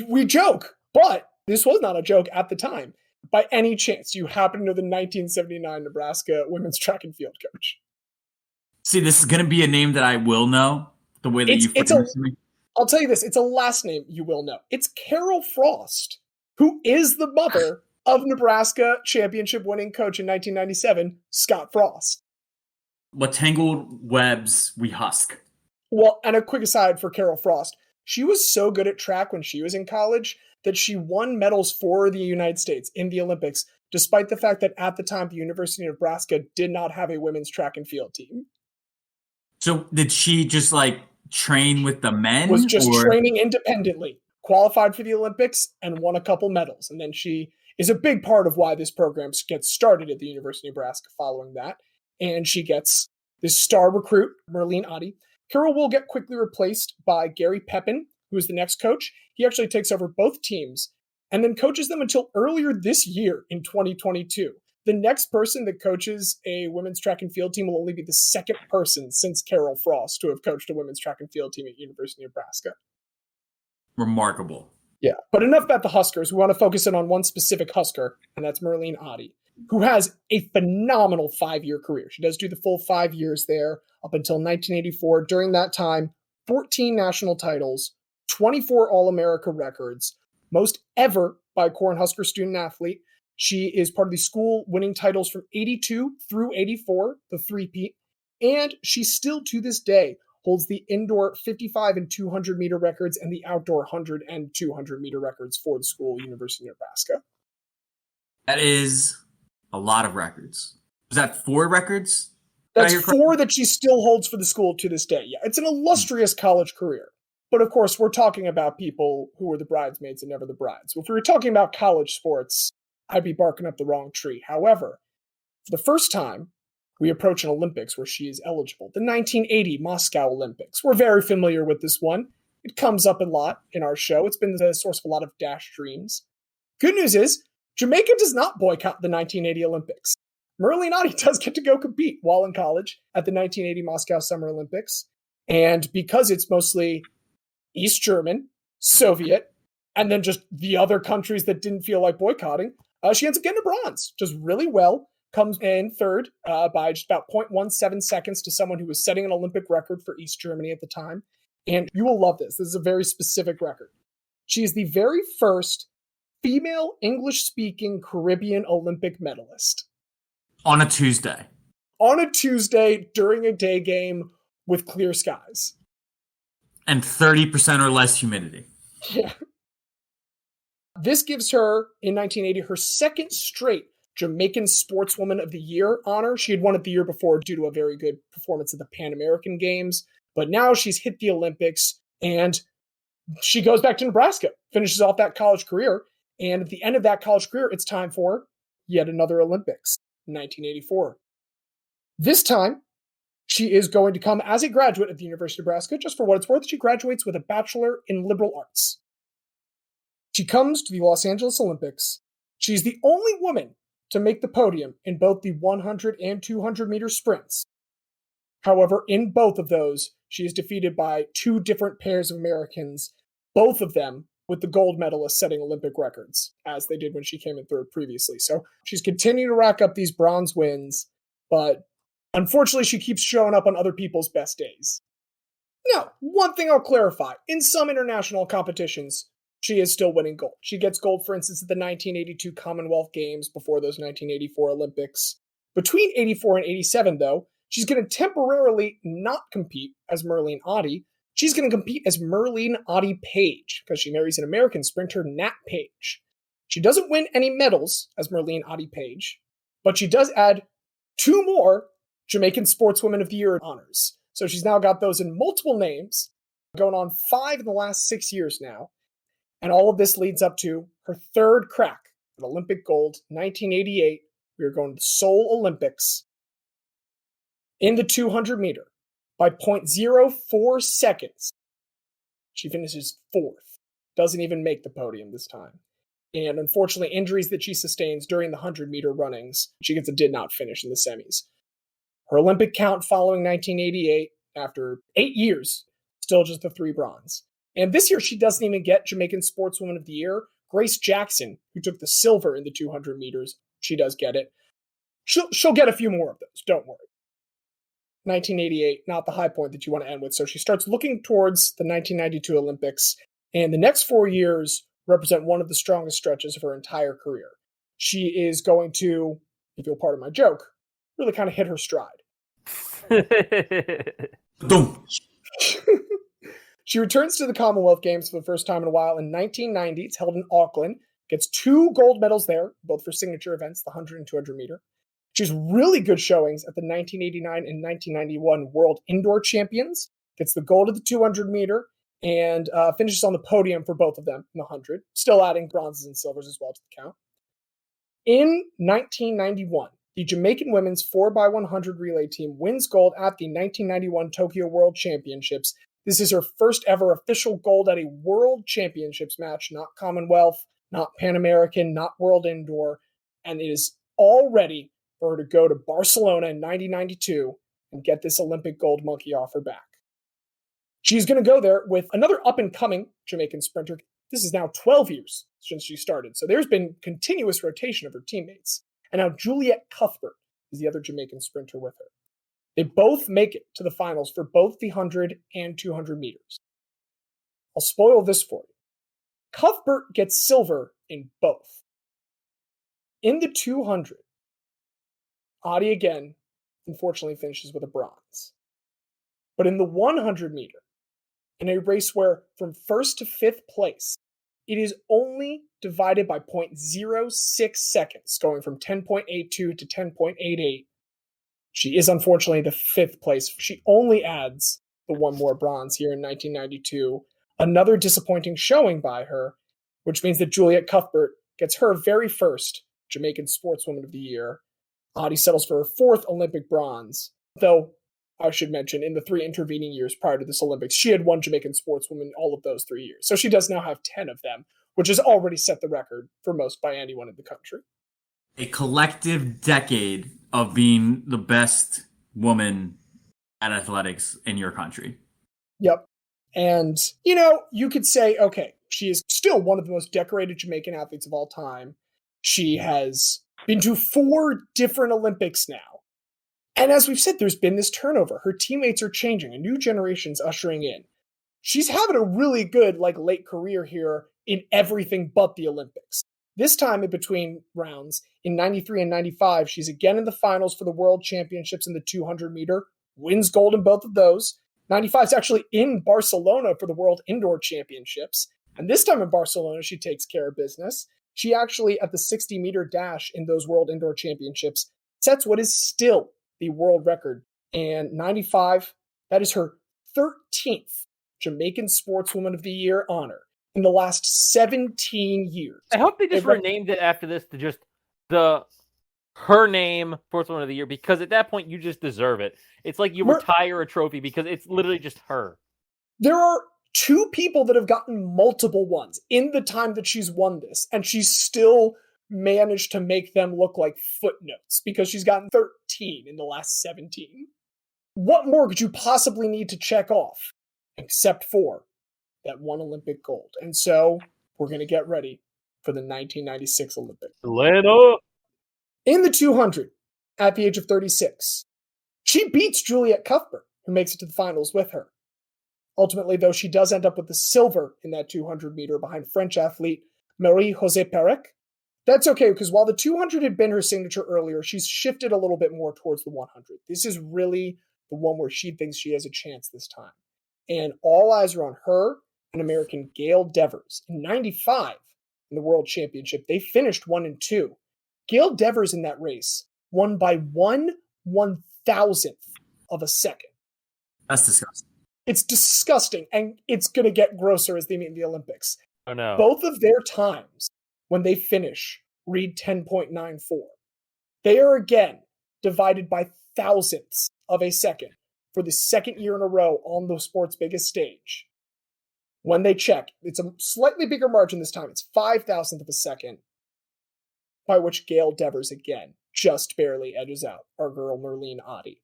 we joke, but this was not a joke at the time. By any chance, you happen to know the 1979 Nebraska women's track and field coach? See, this is going to be a name that I will know, the way that you put it to me. I'll tell you this, it's a last name you will know. It's Carol Frost, who is the mother of Nebraska championship winning coach in 1997, Scott Frost. What tangled webs we husk. Well, and a quick aside for Carol Frost. She was so good at track when she was in college that she won medals for the United States in the Olympics, despite the fact that at the time the University of Nebraska did not have a women's track and field team. So did she just like train with the men? Was just training independently, qualified for the Olympics, and won a couple medals. And then she is a big part of why this program gets started at the University of Nebraska following that. And she gets this star recruit, Merlene Ottey. Carol will get quickly replaced by Gary Pepin, who is the next coach. He actually takes over both teams and then coaches them until earlier this year in 2022. The next person that coaches a women's track and field team will only be the second person since Carol Frost to have coached a women's track and field team at University of Nebraska. Remarkable. Yeah, but enough about the Huskers. We want to focus in on one specific Husker, and that's Merlene Ottey, who has a phenomenal 5-year career. She does do the full 5 years there up until 1984. During that time, 14 national titles, 24 All-America records, most ever by a Cornhusker student athlete. She is part of the school winning titles from 82 through 84, the three-peat, and she still to this day holds the indoor 55 and 200 meter records and the outdoor 100 and 200 meter records for the school, University of Nebraska. That is a lot of records. Was that 4 records? That's 4 that she still holds for the school to this day. Yeah, it's an illustrious college career. But of course, we're talking about people who were the bridesmaids and never the brides. If we were talking about college sports, I'd be barking up the wrong tree. However, for the first time, we approach an Olympics where she is eligible. The 1980 Moscow Olympics. We're very familiar with this one. It comes up a lot in our show. It's been the source of a lot of dash dreams. Good news is, Jamaica does not boycott the 1980 Olympics. Merlene Ottey does get to go compete while in college at the 1980 Moscow Summer Olympics. And because it's mostly East German, Soviet, and then just the other countries that didn't feel like boycotting, she ends up getting a bronze. Does really well. Comes in third by just about 0.17 seconds to someone who was setting an Olympic record for East Germany at the time. And you will love this. This is a very specific record. She is the very first female English-speaking Caribbean Olympic medalist. On a Tuesday. On a Tuesday during a day game with clear skies. And 30% or less humidity. Yeah. This gives her, in 1980, her second straight Jamaican Sportswoman of the Year honor. She had won it the year before due to a very good performance at the Pan American Games, but now she's hit the Olympics, and she goes back to Nebraska, finishes off that college career, and at the end of that college career, it's time for yet another Olympics in 1984. This time, she is going to come as a graduate at the University of Nebraska. Just for what it's worth, she graduates with a Bachelor in Liberal Arts. She comes to the Los Angeles Olympics. She's the only woman to make the podium in both the 100 and 200 meter sprints. However, in both of those, she is defeated by two different pairs of Americans, both of them with the gold medalists setting Olympic records, as they did when she came in third previously. So she's continuing to rack up these bronze wins, but unfortunately, she keeps showing up on other people's best days. Now, one thing I'll clarify. In some international competitions, she is still winning gold. She gets gold, for instance, at the 1982 Commonwealth Games before those 1984 Olympics. Between 84 and 87, though, she's going to temporarily not compete as Merlene Ottey. She's going to compete as Merlene Ottey Page, because she marries an American sprinter, Nat Page. She doesn't win any medals as Merlene Ottey Page, but she does add two more Jamaican Sportswoman of the Year honors. So she's now got those in multiple names, going on 5 in the last 6 years now. And all of this leads up to her third crack at Olympic gold, 1988. We are going to Seoul Olympics in the 200 meter by 0.04 seconds. She finishes fourth, doesn't even make the podium this time. And unfortunately, injuries that she sustains during the 100 meter runnings, she gets a did not finish in the semis. Her Olympic count following 1988, after 8 years, still just the 3 bronze. And this year, she doesn't even get Jamaican Sportswoman of the Year. Grace Jackson, who took the silver in the 200 meters, she does get it. She'll get a few more of those, don't worry. 1988, not the high point that you want to end with. So she starts looking towards the 1992 Olympics, and the next 4 years represent one of the strongest stretches of her entire career. She is going to, if you'll pardon my joke, really kind of hit her stride. Boom. She returns to the Commonwealth Games for the first time in a while in 1990. It's held in Auckland. Gets 2 gold medals there, both for signature events, the 100 and 200 meter. She has really good showings at the 1989 and 1991 World Indoor Champions. Gets the gold at the 200 meter and finishes on the podium for both of them in the 100. Still adding bronzes and silvers as well to the count. In 1991, the Jamaican women's 4x100 relay team wins gold at the 1991 Tokyo World Championships. This is her first ever official gold at a World Championships match, not Commonwealth, not Pan American, not World Indoor, and it is all ready for her to go to Barcelona in 1992 and get this Olympic gold monkey off her back. She's going to go there with another up-and-coming Jamaican sprinter. This is now 12 years since she started, so there's been continuous rotation of her teammates. And now Juliet Cuthbert is the other Jamaican sprinter with her. They both make it to the finals for both the 100 and 200 meters. I'll spoil this for you. Cuthbert gets silver in both. In the 200, Ottey again, unfortunately, finishes with a bronze. But in the 100 meter, in a race where from first to fifth place, it is only divided by 0.06 seconds, going from 10.82 to 10.88. She is unfortunately the fifth place. She only adds the one more bronze here in 1992. Another disappointing showing by her, which means that Juliet Cuthbert gets her very first Jamaican Sportswoman of the Year. Ottey settles for her 4th Olympic bronze, though I should mention in the 3 intervening years prior to this Olympics, she had won Jamaican Sportswoman all of those 3 years. So she does now have 10 of them, which has already set the record for most by anyone in the country. A collective decade of being the best woman at athletics in your country. Yep. And, you could say, okay, she is still one of the most decorated Jamaican athletes of all time. She has been to 4 different Olympics now. And as we've said, there's been this turnover. Her teammates are changing. A new generation's ushering in. She's having a really good, late career here in everything but the Olympics. This time in between rounds, in 93 and 95, she's again in the finals for the World Championships in the 200 meter, wins gold in both of those. 95 is actually in Barcelona for the World Indoor Championships. And this time in Barcelona, she takes care of business. She actually, at the 60-meter dash in those World Indoor Championships, sets what is still the world record. And 95, that is her 13th Jamaican Sportswoman of the Year honor in the last 17 years. I hope they just renamed it after this to just her name Sportswoman of the Year, because at that point you just deserve it. It's like you retire a trophy because it's literally just her. There are 2 people that have gotten multiple ones in the time that she's won this, and she's still managed to make them look like footnotes because she's gotten 13 in the last 17. What more could you possibly need to check off except for that one Olympic gold? And so we're going to get ready for the 1996 Olympics. Atlanta! In the 200, at the age of 36, she beats Juliette Cuthbert, who makes it to the finals with her. Ultimately, though, she does end up with the silver in that 200 meter behind French athlete Marie-Josée Pérec. That's okay, because while the 200 had been her signature earlier, she's shifted a little bit more towards the 100. This is really the one where she thinks she has a chance this time. And all eyes are on her and American Gail Devers. In 95, in the World Championship, they finished 1 and 2. Gail Devers in that race won by 1/1000th of a second. That's disgusting. It's disgusting, and it's going to get grosser as they meet in the Olympics. Oh, no. Both of their times, when they finish, read 10.94. They are again divided by thousandths of a second for the second year in a row on the sport's biggest stage. When they check, it's a slightly bigger margin this time. It's 5,000th of a second, by which Gail Devers again just barely edges out our girl Merlene Ottey.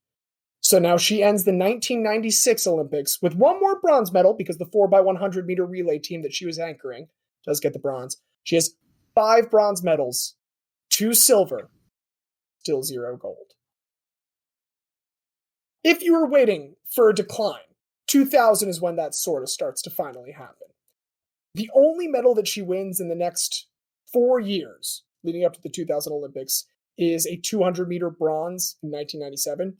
So now she ends the 1996 Olympics with one more bronze medal because the 4x100 meter relay team that she was anchoring does get the bronze. She has 5 bronze medals, 2 silver, still 0 gold. If you were waiting for a decline, 2000 is when that sort of starts to finally happen. The only medal that she wins in the next 4 years leading up to the 2000 Olympics is a 200 meter bronze in 1997.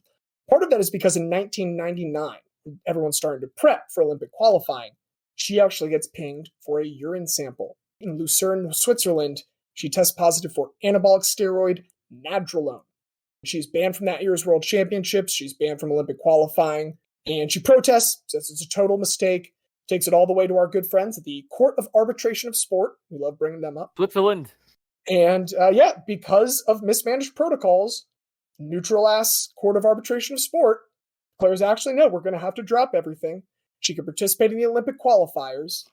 Part of that is because in 1999, when everyone's starting to prep for Olympic qualifying, she actually gets pinged for a urine sample. In Lucerne, Switzerland, she tests positive for anabolic steroid nandrolone. She's banned from that year's World Championships. She's banned from Olympic qualifying. And she protests, says it's a total mistake, takes it all the way to our good friends at the Court of Arbitration of Sport. We love bringing them up. Switzerland. And because of mismanaged protocols, neutral-ass Court of Arbitration of Sport, players actually know we're going to have to drop everything. She could participate in the Olympic qualifiers,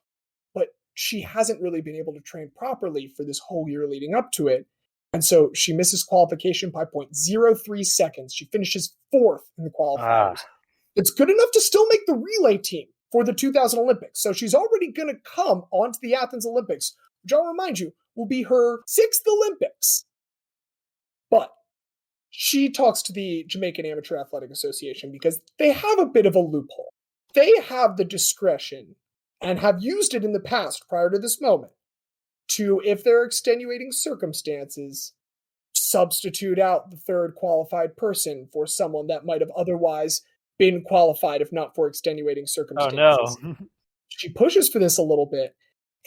but she hasn't really been able to train properly for this whole year leading up to it. And so she misses qualification by 0.03 seconds. She finishes 4th in the qualifiers. It's good enough to still make the relay team for the 2000 Olympics. So she's already going to come onto the Athens Olympics, which I'll remind you will be her 6th Olympics. But she talks to the Jamaican Amateur Athletic Association because they have a bit of a loophole. They have the discretion and have used it in the past prior to this moment to, if there are extenuating circumstances, substitute out the third qualified person for someone that might have otherwise been qualified if not for extenuating circumstances. Oh, no. She pushes for this a little bit,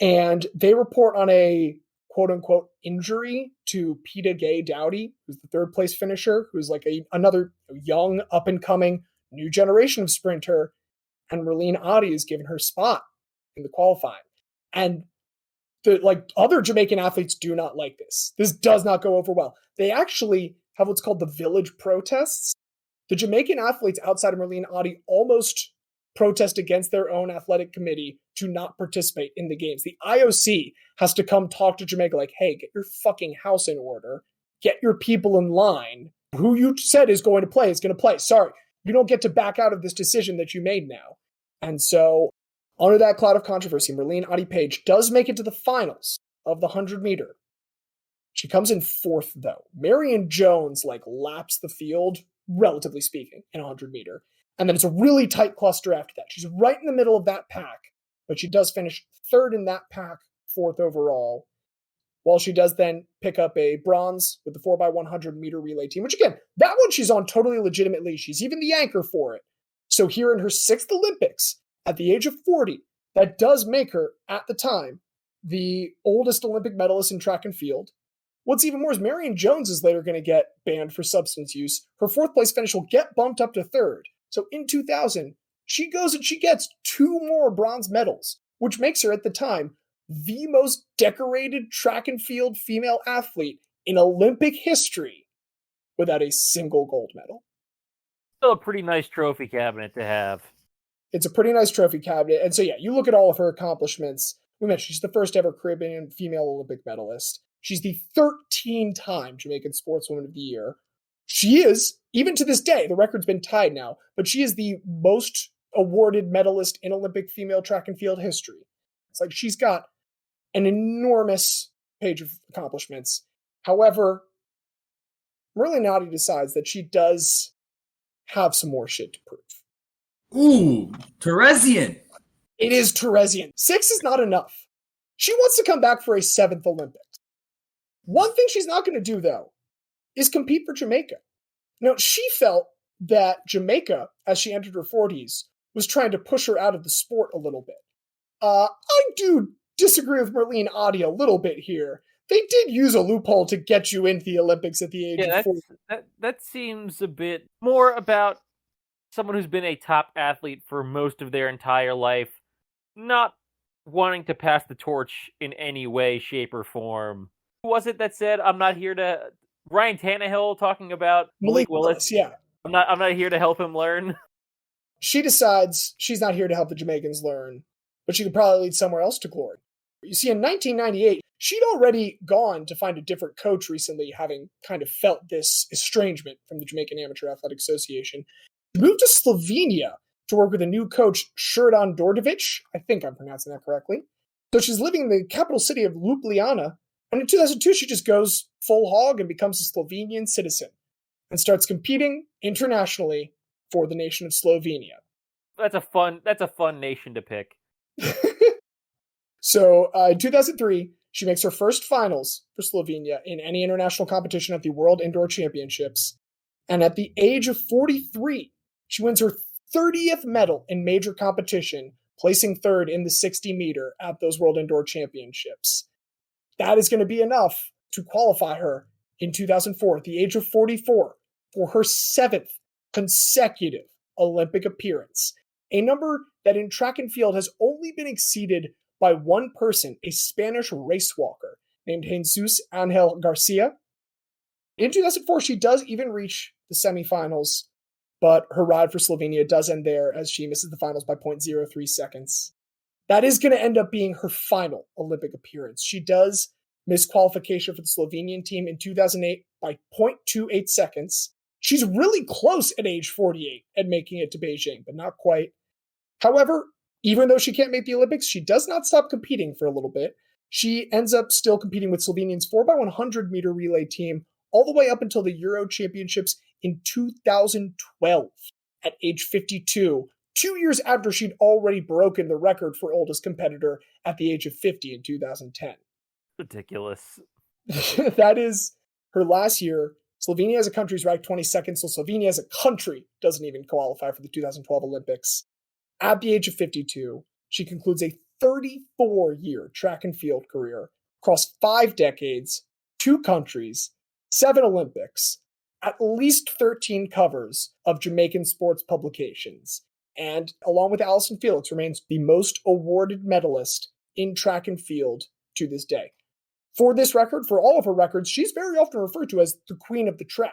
and they report on a quote-unquote injury to Peta Gay Dowdy, who's the third place finisher, who's like another young, up-and-coming, new generation of sprinter, and Merlene Ottey is given her spot in the qualifying. And other Jamaican athletes do not like this. This does not go over well. They actually have what's called the village protests. The Jamaican athletes outside of Merlene Ottey almost protest against their own athletic committee to not participate in the games. The IOC has to come talk to Jamaica like, hey, get your fucking house in order. Get your people in line. Who you said is going to play is going to play. Sorry, you don't get to back out of this decision that you made now. And so, under that cloud of controversy, Merlene Ottey Page does make it to the finals of the 100 meter. She comes in 4th, though. Marion Jones, laps the field, relatively speaking, in 100 meter. And then it's a really tight cluster after that. She's right in the middle of that pack, but she does finish 3rd in that pack, 4th overall, while she does then pick up a bronze with the 4x100 meter relay team, which again, that one she's on totally legitimately. She's even the anchor for it. So here in her 6th Olympics, at the age of 40, That does make her, at the time, the oldest Olympic medalist in track and field. What's even more is Marion Jones is later going to get banned for substance use. Her fourth place finish will get bumped up to third. So in 2000, she goes and she gets 2 more bronze medals, which makes her, at the time, the most decorated track and field female athlete in Olympic history without a single gold medal. Still a pretty nice trophy cabinet to have. It's a pretty nice trophy cabinet. And so, yeah, you look at all of her accomplishments. We mentioned she's the first ever Caribbean female Olympic medalist. She's the 13-time Jamaican Sportswoman of the Year. She is, even to this day, the record's been tied now, but she is the most awarded medalist in Olympic female track and field history. It's like she's got an enormous page of accomplishments. However, Merlene Ottey decides that she does have some more shit to prove. Ooh, Teresian. It is Teresian. 6 is not enough. She wants to come back for a 7th Olympics. One thing she's not going to do, though, is compete for Jamaica. Now, she felt that Jamaica, as she entered her 40s, was trying to push her out of the sport a little bit. I do disagree with Merlene Ottey a little bit here. They did use a loophole to get you into the Olympics at the age of 40. That seems a bit more about someone who's been a top athlete for most of their entire life, not wanting to pass the torch in any way, shape, or form. Who was it that said, I'm not here to... Ryan Tannehill talking about Malik Willis? Yeah. I'm not here to help him learn. She decides she's not here to help the Jamaicans learn, but she could probably lead somewhere else to glory. You see, in 1998, she'd already gone to find a different coach recently, having kind of felt this estrangement from the Jamaican Amateur Athletic Association. She moved to Slovenia to work with a new coach, Sherdan Dordovic. I think I'm pronouncing that correctly. So she's living in the capital city of Ljubljana, and in 2002, she just goes full hog and becomes a Slovenian citizen and starts competing internationally for the nation of Slovenia. That's a fun nation to pick. So in 2003, she makes her first finals for Slovenia in any international competition at the World Indoor Championships. And at the age of 43, she wins her 30th medal in major competition, placing third in the 60-meter at those World Indoor Championships. That is going to be enough to qualify her in 2004 at the age of 44 for her 7th consecutive Olympic appearance, a number that in track and field has only been exceeded by one person, a Spanish racewalker named Jesus Angel Garcia. In 2004, she does even reach the semifinals, but her ride for Slovenia does end there as she misses the finals by 0.03 seconds. That is going to end up being her final Olympic appearance. She does miss qualification for the Slovenian team in 2008 by 0.28 seconds. She's really close at age 48 at making it to Beijing, but not quite. However, even though she can't make the Olympics, she does not stop competing for a little bit. She ends up still competing with Slovenia's 4x100 meter relay team all the way up until the Euro Championships in 2012 at age 52, 2 years after she'd already broken the record for oldest competitor at the age of 50 in 2010. Ridiculous. That is her last year. Slovenia as a country is ranked 22nd, so Slovenia as a country doesn't even qualify for the 2012 Olympics. At the age of 52, she concludes a 34-year track and field career across 5 decades, 2 countries, 7 Olympics, at least 13 covers of Jamaican sports publications, and along with Allyson Felix, remains the most awarded medalist in track and field to this day. For this record, for all of her records, she's very often referred to as the queen of the track.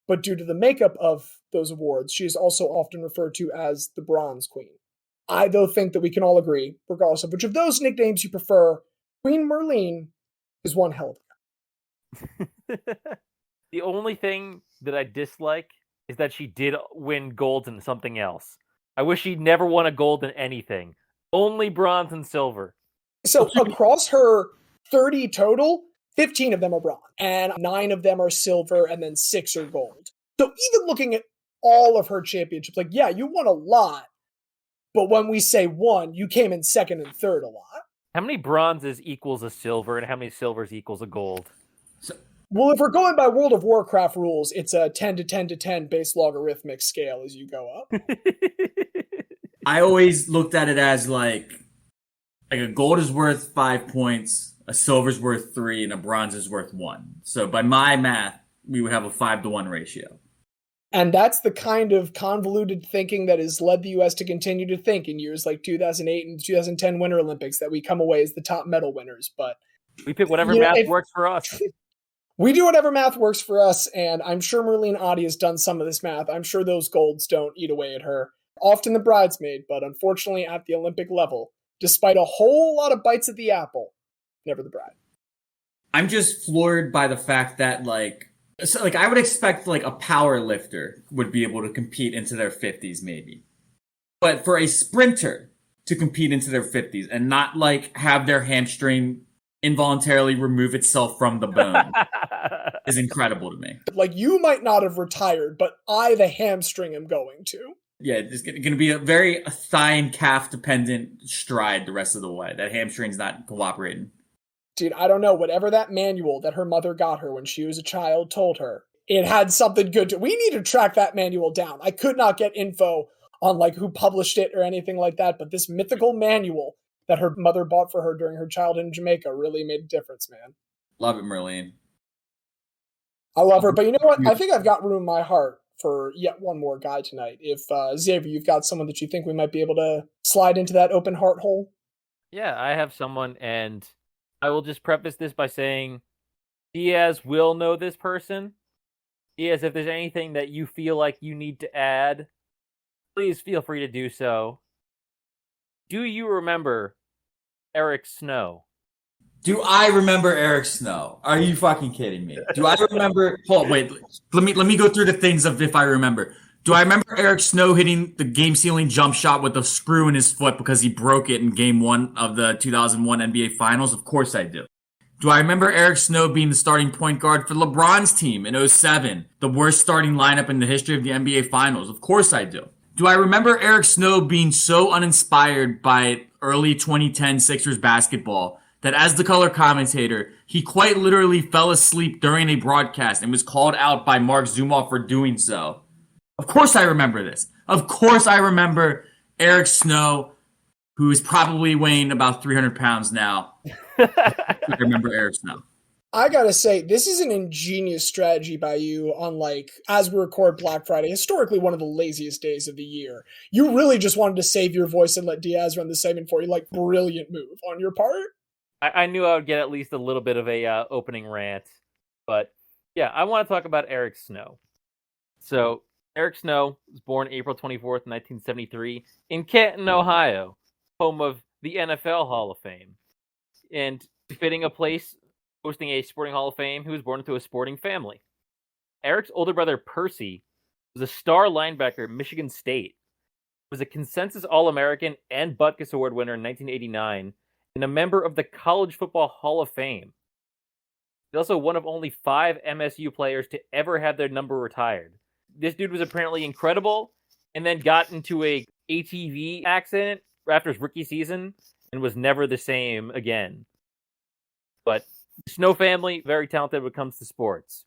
But due to the makeup of those awards, she is also often referred to as the Bronze Queen. I, though, think that we can all agree, regardless of which of those nicknames you prefer, Queen Merlene is one hell of a guy. The only thing that I dislike is that she did win gold in something else. I wish she'd never won a gold in anything. Only bronze and silver. So across her 30 total, 15 of them are bronze, and 9 of them are silver, and then 6 are gold. So even looking at all of her championships, like, yeah, you won a lot, but when we say won, you came in second and third a lot. How many bronzes equals a silver, and how many silvers equals a gold? Well, if we're going by World of Warcraft rules, it's a 10 to 10 to 10 base logarithmic scale as you go up. I always looked at it as like a gold is worth 5 points, a silver's worth 3, and a bronze is worth 1. So by my math, we would have a 5-to-1 ratio. And that's the kind of convoluted thinking that has led the U.S. to continue to think in years like 2008 and 2010 Winter Olympics that we come away as the top medal winners. But we pick whatever math works for us. We do whatever math works for us, and I'm sure Merlene Ottey has done some of this math. I'm sure those golds don't eat away at her. Often the bridesmaid, but unfortunately at the Olympic level, despite a whole lot of bites at the apple, never the bride. I'm just floored by the fact that I would expect like a power lifter would be able to compete into their 50s maybe. But for a sprinter to compete into their 50s and not like have their hamstring involuntarily remove itself from the bone is incredible to me. Like, you might not have retired, but I, the hamstring, am going to. Yeah, it's going to be a very thigh and calf dependent stride the rest of the way. That hamstring's not cooperating. Dude, I don't know. Whatever that manual that her mother got her when she was a child told her, it had something good to. We need to track that manual down. I could not get info on like who published it or anything like that, but this mythical manual that her mother bought for her during her childhood in Jamaica really made a difference, man. Love it, Merlene. I love her, but you know what? I think I've got room in my heart for yet one more guy tonight. If Xavier, you've got someone that you think we might be able to slide into that open heart hole. Yeah, I have someone, and I will just preface this by saying Diaz will know this person. Diaz, if there's anything that you feel like you need to add, please feel free to do so. Do you remember Eric Snow? Do I remember Eric Snow? Are you fucking kidding me? Do I remember? Hold on, wait. Let me go through the things of if I remember. Do I remember Eric Snow hitting the game-sealing jump shot with a screw in his foot because he broke it in Game 1 of the 2001 NBA Finals? Of course I do. Do I remember Eric Snow being the starting point guard for LeBron's team in 2007, the worst starting lineup in the history of the NBA Finals? Of course I do. Do I remember Eric Snow being so uninspired by early 2010 Sixers basketball that as the color commentator, he quite literally fell asleep during a broadcast and was called out by Mark Zumoff for doing so? Of course I remember this. Of course I remember Eric Snow, who is probably weighing about 300 pounds now. I remember Eric Snow. I gotta say, this is an ingenious strategy by you on, like, as we record Black Friday, historically one of the laziest days of the year. You really just wanted to save your voice and let Diaz run the segment for you. Like, brilliant move on your part. I knew I would get at least a little bit of a opening rant. But, yeah, I want to talk about Eric Snow. So, Eric Snow was born April 24th, 1973, in Canton, Ohio, home of the NFL Hall of Fame. And befitting a place hosting a sporting Hall of Fame, he was born into a sporting family. Eric's older brother, Percy, was a star linebacker at Michigan State. He was a consensus All-American and Butkus Award winner in 1989, and a member of the College Football Hall of Fame. He's also one of only 5 MSU players to ever have their number retired. This dude was apparently incredible, and then got into a ATV accident after his rookie season, and was never the same again. But Snow family, very talented when it comes to sports.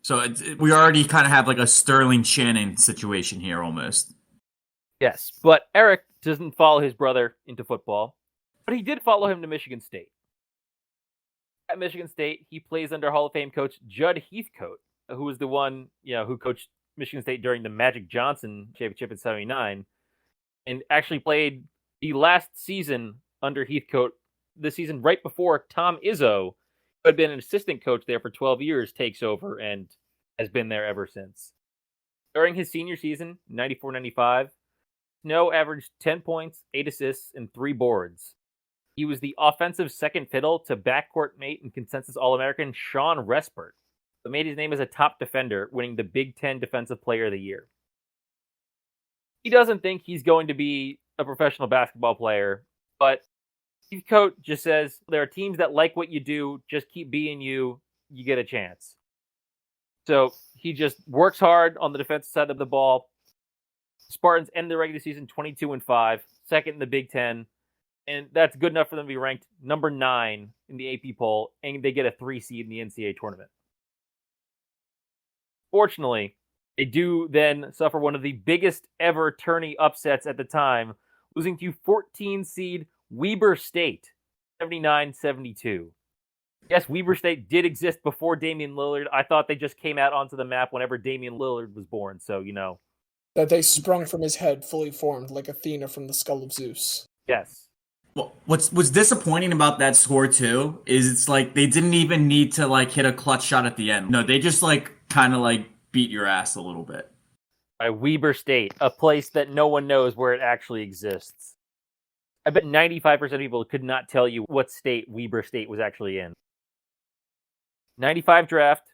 So we already kind of have like a Sterling Shannon situation here almost. Yes, but Eric doesn't follow his brother into football, but he did follow him to Michigan State. At Michigan State, he plays under Hall of Fame coach Judd Heathcote, who was the one, who coached Michigan State during the Magic Johnson championship in '79, and actually played the last season under Heathcote, the season right before Tom Izzo, who had been an assistant coach there for 12 years, takes over and has been there ever since. During his senior season, 94-95, Snow averaged 10 points, 8 assists, and 3 boards. He was the offensive second fiddle to backcourt mate and consensus All-American Sean Respert, but made his name as a top defender, winning the Big Ten Defensive Player of the Year. He doesn't think he's going to be a professional basketball player, but Heathcote just says, there are teams that like what you do, just keep being you, you get a chance. So he just works hard on the defensive side of the ball. Spartans end the regular season 22-5, second in the Big Ten, and that's good enough for them to be ranked number 9 in the AP poll, and they get a 3 seed in the NCAA tournament. Fortunately, They do then suffer one of the biggest ever tourney upsets at the time, losing to 14 seed Weber State, 79-72. Yes, Weber State did exist before Damian Lillard. I thought they just came out onto the map whenever Damian Lillard was born, so, That they sprung from his head fully formed like Athena from the skull of Zeus. Yes. Well, what's disappointing about that score too is it's like they didn't even need to like hit a clutch shot at the end. No, they just like kind of like beat your ass a little bit. By Weber State, a place that no one knows where it actually exists. I bet 95% of people could not tell you what state Weber State was actually in. 95 draft,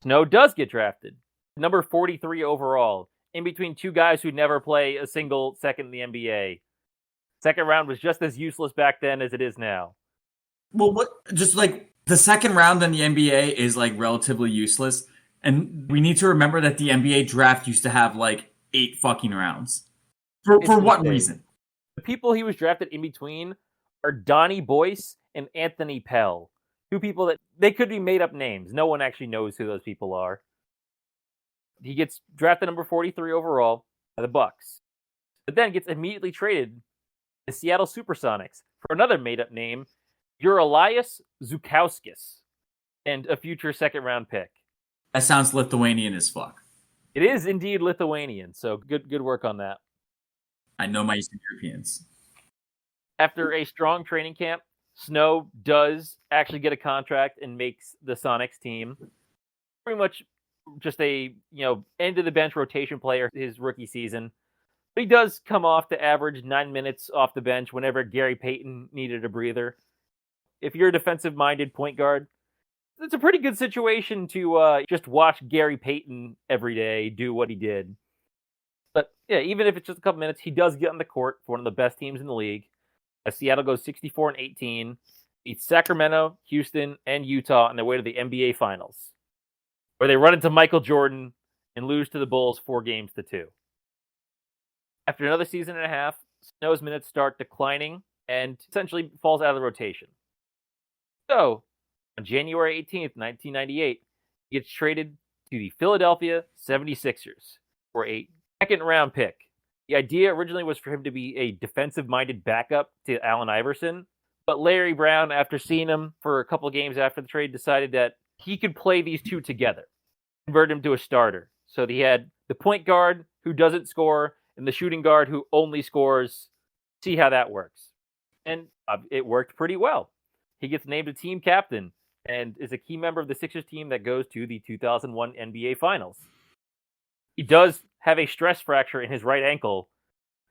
Snow does get drafted. Number 43 overall, in between two guys who never play a single second in the NBA. Second round was just as useless back then as it is now. Well, just like the second round in the NBA is like relatively useless. And we need to remember that the NBA draft used to have like 8 fucking rounds. For what reason? The people he was drafted in between are Donnie Boyce and Anthony Pell. Two people that they could be made up names. No one actually knows who those people are. He gets drafted number 43 overall by the Bucks, but then gets immediately traded to Seattle Supersonics for another made-up name, Elias Zukauskis, and a future second-round pick. That sounds Lithuanian as fuck. It is indeed Lithuanian, so good work on that. I know my Eastern Europeans. After a strong training camp, Snow does actually get a contract and makes the Sonics team. Pretty much just a, end of the bench rotation player his rookie season. But he does come off to average 9 minutes off the bench whenever Gary Payton needed a breather. If you're a defensive-minded point guard, it's a pretty good situation to just watch Gary Payton every day do what he did. But yeah, even if it's just a couple minutes, he does get on the court for one of the best teams in the league. As Seattle goes 64-18, beats Sacramento, Houston, and Utah on their way to the NBA Finals, where they run into Michael Jordan and lose to the Bulls 4-2. After another season and a half, Snow's minutes start declining and essentially falls out of the rotation. So, on January 18th, 1998, he gets traded to the Philadelphia 76ers for a second-round pick. The idea originally was for him to be a defensive-minded backup to Allen Iverson, but Larry Brown, after seeing him for a couple games after the trade, decided that he could play these two together, convert him to a starter. So he had the point guard who doesn't score and the shooting guard who only scores. See how that works. And it worked pretty well. He gets named a team captain and is a key member of the Sixers team that goes to the 2001 NBA Finals. He does have a stress fracture in his right ankle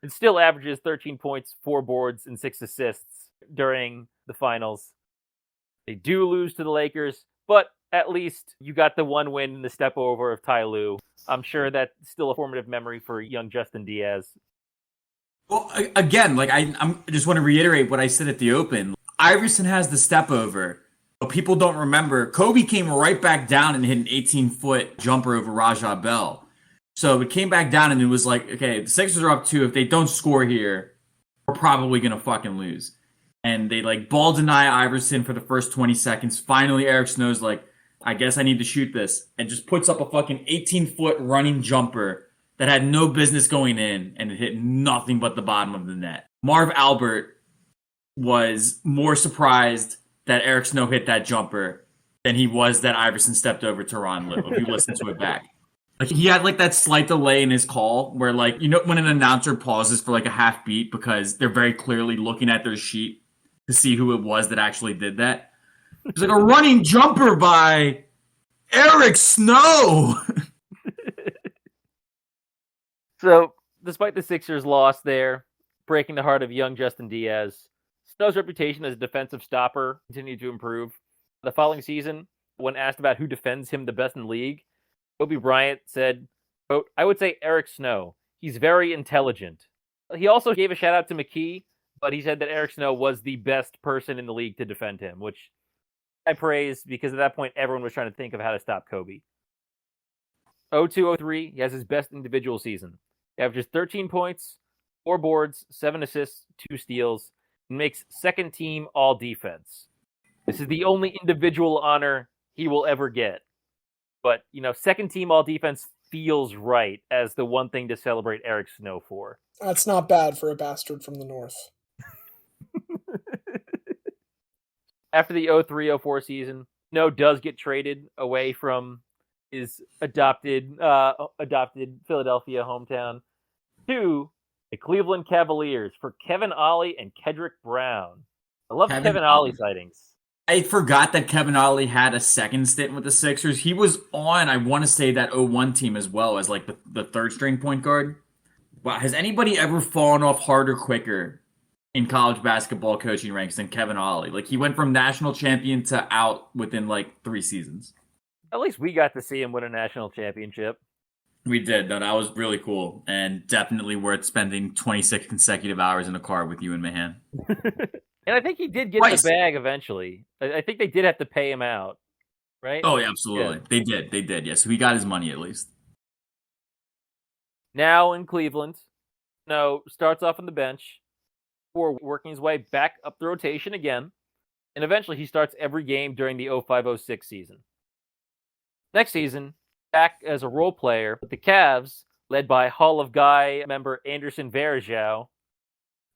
and still averages 13 points, 4 boards, and 6 assists during the finals. They do lose to the Lakers, but at least you got the one win in the step over of Ty Lue. I'm sure that's still a formative memory for young Justin Diaz. Well, again, like I just want to reiterate what I said at the Open. Iverson has the step over. But people don't remember, Kobe came right back down and hit an 18-foot jumper over Rajah Bell. So it came back down and it was like, okay, the Sixers are up 2. If they don't score here, we're probably going to fucking lose. And they like ball deny Iverson for the first 20 seconds. Finally, Eric Snow's like, I guess I need to shoot this. And just puts up a fucking 18-foot running jumper that had no business going in. And it hit nothing but the bottom of the net. Marv Albert was more surprised that Eric Snow hit that jumper than he was that Iverson stepped over Tyronn Lue, if you listen to it back. Like he had like that slight delay in his call where like, when an announcer pauses for like a half beat because they're very clearly looking at their sheet to see who it was that actually did that. It's like a running jumper by Eric Snow. So, despite the Sixers' loss there, breaking the heart of young Justin Diaz, Snow's reputation as a defensive stopper continued to improve. The following season, when asked about who defends him the best in the league, Kobe Bryant said, quote, "I would say Eric Snow. He's very intelligent." He also gave a shout out to McKee, but he said that Eric Snow was the best person in the league to defend him, which I praise because at that point, everyone was trying to think of how to stop Kobe. 02-03, he has his best individual season. He averages 13 points, 4 boards, 7 assists, 2 steals, and makes second team all defense. This is the only individual honor he will ever get. But, second team all defense feels right as the one thing to celebrate Eric Snow for. That's not bad for a bastard from the north. After the 03-04 season, Snow does get traded away from his adopted Philadelphia hometown to the Cleveland Cavaliers for Kevin Ollie and Kedrick Brown. I love Kevin Ollie sightings. I forgot that Kevin Ollie had a second stint with the Sixers. He was on, I want to say, that 01 team as well as like the third string point guard. Wow, has anybody ever fallen off harder quicker in college basketball coaching ranks than Kevin Ollie? Like, he went from national champion to out within like 3 seasons. At least we got to see him win a national championship. We did. That was really cool and definitely worth spending 26 consecutive hours in a car with you and Mahan. And I think he did get the bag eventually. I think they did have to pay him out, right? Oh, yeah, absolutely. Yeah. They did. Yes, so he got his money at least. Now in Cleveland, Snow starts off on the bench before working his way back up the rotation again. And eventually he starts every game during the 05-06 season. Next season, back as a role player with the Cavs, led by Hall of Guy member Anderson Varejao,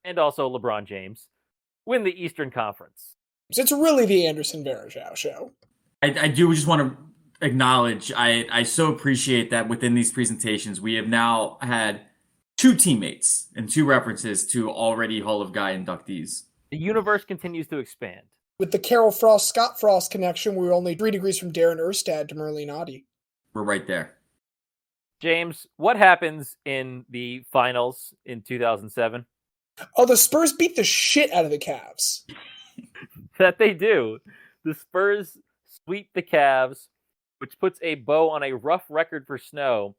and also LeBron James, win the Eastern Conference. So it's really the Anderson Varejao show. I do just want to acknowledge, I so appreciate that within these presentations, we have now had 2 teammates and 2 references to already Hall of Guy inductees. The universe continues to expand. With the Carol Frost, Scott Frost connection, we were only 3 degrees from Darren Erstad to Merlene Ottey. We're right there. James, what happens in the finals in 2007? Oh, the Spurs beat the shit out of the Cavs. That they do. The Spurs sweep the Cavs, which puts a bow on a rough record for Snow,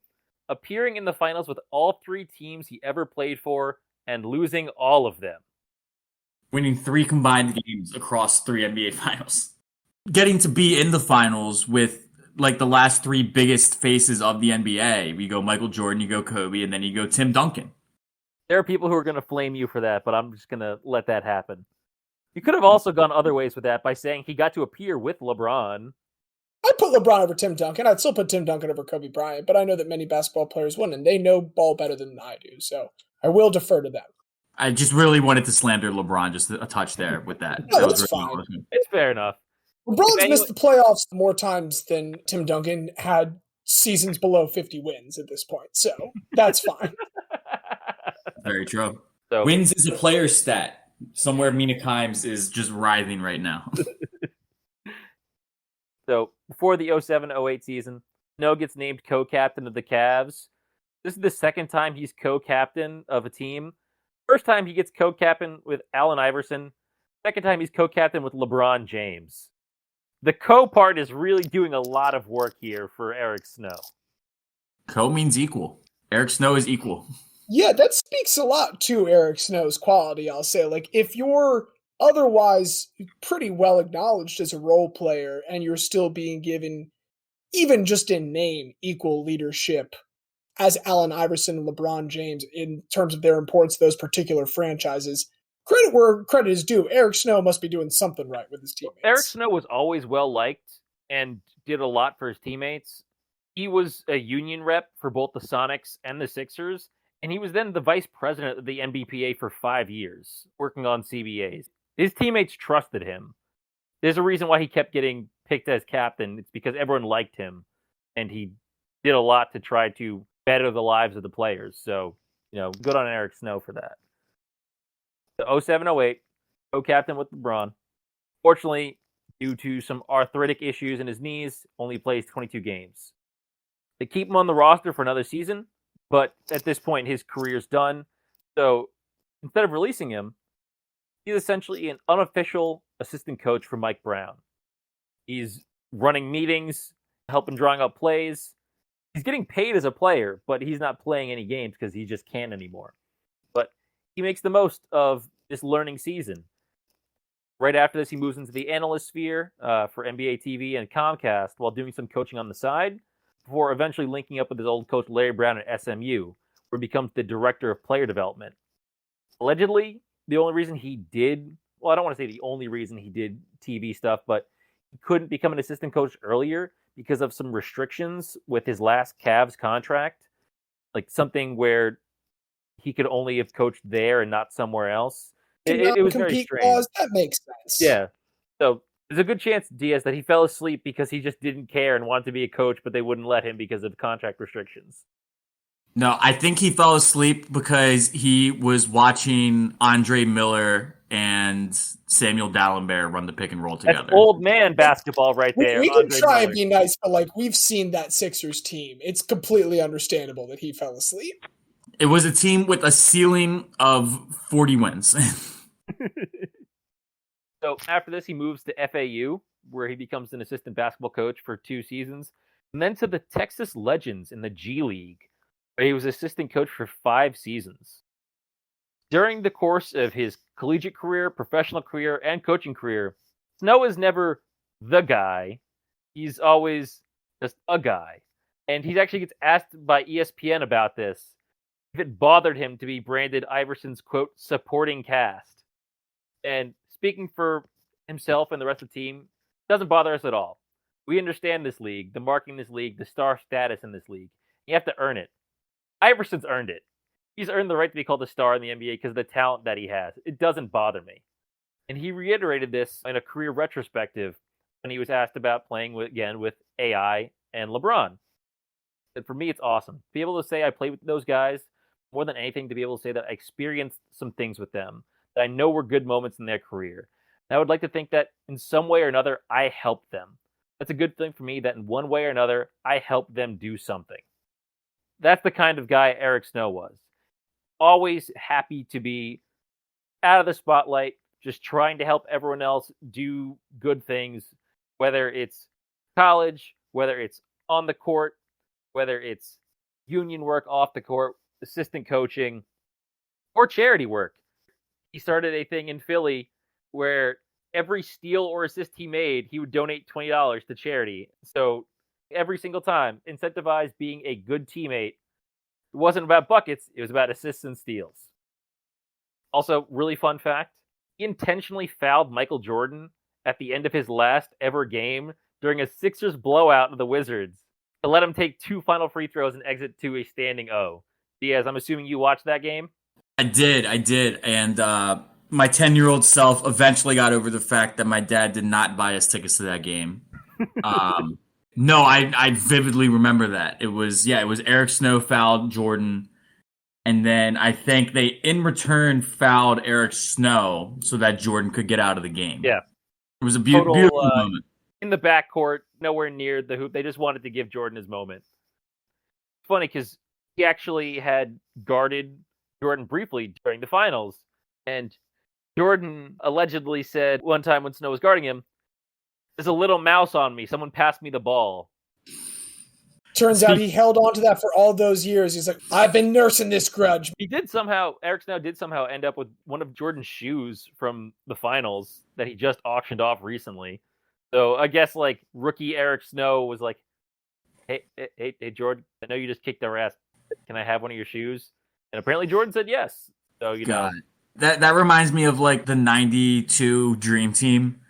appearing in the finals with all 3 teams he ever played for and losing all of them. Winning 3 combined games across 3 NBA finals. Getting to be in the finals with like the last 3 biggest faces of the NBA. You go Michael Jordan, you go Kobe, and then you go Tim Duncan. There are people who are going to flame you for that, but I'm just going to let that happen. You could have also gone other ways with that by saying he got to appear with LeBron. I'd put LeBron over Tim Duncan. I'd still put Tim Duncan over Kobe Bryant, but I know that many basketball players wouldn't, and they know ball better than I do, so I will defer to them. I just really wanted to slander LeBron just a touch there with that. No, that that's was really fine. awesome. It's fair enough. LeBron's missed the playoffs more times than Tim Duncan had seasons below 50 wins at this point, so that's fine. Very true. So, Wins is a player stat. Somewhere Mina Kimes is just writhing right now. So before the 07-08 season, Snow gets named co-captain of the Cavs. This is the second time he's co-captain of a team. First time he gets co-captain with Allen Iverson. Second time he's co-captain with LeBron James. The co part is really doing a lot of work here for Eric Snow. Co means equal. Eric Snow is equal. Yeah, that speaks a lot to Eric Snow's quality, I'll say. Like, if you're otherwise pretty well acknowledged as a role player and you're still being given, even just in name, equal leadership as Allen Iverson and LeBron James in terms of their importance to those particular franchises, credit where credit is due. Eric Snow must be doing something right with his teammates. Eric Snow was always well-liked and did a lot for his teammates. He was a union rep for both the Sonics and the Sixers, and he was then the vice president of the NBPA for 5 years, working on CBAs. His teammates trusted him. There's a reason why he kept getting picked as captain. It's because everyone liked him, and he did a lot to try to better the lives of the players. So, good on Eric Snow for that. The 07-08, co-captain with LeBron. Fortunately, due to some arthritic issues in his knees, only plays 22 games. They keep him on the roster for another season, but at this point, his career's done. So instead of releasing him, he's essentially an unofficial assistant coach for Mike Brown. He's running meetings, helping drawing up plays. He's getting paid as a player, but he's not playing any games because he just can't anymore. But he makes the most of this learning season. Right after this, he moves into the analyst sphere for NBA TV and Comcast while doing some coaching on the side, before eventually linking up with his old coach Larry Brown at SMU, where he becomes the director of player development. Allegedly, the only reason he did, well, I don't want to say the only reason he did TV stuff, but he couldn't become an assistant coach earlier because of some restrictions with his last Cavs contract, like something where he could only have coached there and not somewhere else. It was very Non-compete strange. clause, that makes sense. Yeah. So there's a good chance, Diaz, that he fell asleep because he just didn't care and wanted to be a coach, but they wouldn't let him because of contract restrictions. No, I think he fell asleep because he was watching Andre Miller and Samuel Dallenberg run the pick and roll together. That's old man basketball right there. We can Andre try Miller. and be nice, but like we've seen that Sixers team. It's completely understandable that he fell asleep. It was a team with a ceiling of 40 wins. So after this, he moves to FAU, where he becomes an assistant basketball coach for 2 seasons, and then to the Texas Legends in the G League, where he was assistant coach for 5 seasons. During the course of his collegiate career, professional career, and coaching career, Snow is never the guy. He's always just a guy. And he actually gets asked by ESPN about this, if it bothered him to be branded Iverson's, quote, supporting cast. And speaking for himself and the rest of the team, doesn't bother us at all. We understand this league, the marking this league, the star status in this league. You have to earn it. Iverson's earned it. He's earned the right to be called a star in the NBA because of the talent that he has. It doesn't bother me. And he reiterated this in a career retrospective when he was asked about playing again with AI and LeBron. And for me, it's awesome. To be able to say I played with those guys, more than anything, to be able to say that I experienced some things with them that I know were good moments in their career. And I would like to think that in some way or another, I helped them. That's a good thing for me, that in one way or another, I helped them do something. That's the kind of guy Eric Snow was. Always happy to be out of the spotlight, just trying to help everyone else do good things, whether it's college, whether it's on the court, whether it's union work off the court, assistant coaching, or charity work. He started a thing in Philly where every steal or assist he made, he would donate $20 to charity. So every single time, incentivized being a good teammate. It wasn't about buckets, it was about assists and steals. Also, really fun fact, he intentionally fouled Michael Jordan at the end of his last ever game during a Sixers blowout of the Wizards to let him take 2 final free throws and exit to a standing O. Diaz, I'm assuming you watched that game? I did. And my 10-year-old self eventually got over the fact that my dad did not buy us tickets to that game. No, I vividly remember that. It was Eric Snow fouled Jordan, and then I think they, in return, fouled Eric Snow so that Jordan could get out of the game. Yeah. It was a beautiful moment. In the backcourt, nowhere near the hoop. They just wanted to give Jordan his moment. It's funny because he actually had guarded Jordan briefly during the finals, and Jordan allegedly said one time when Snow was guarding him, "There's a little mouse on me. Someone passed me the ball." Turns out he held on to that for all those years. He's like, I've been nursing this grudge. Eric Snow did somehow end up with one of Jordan's shoes from the finals that he just auctioned off recently. So I guess like rookie Eric Snow was like, hey, Jordan, I know you just kicked our ass. Can I have one of your shoes? And apparently Jordan said yes. So, God. That reminds me of like the 92 Dream Team,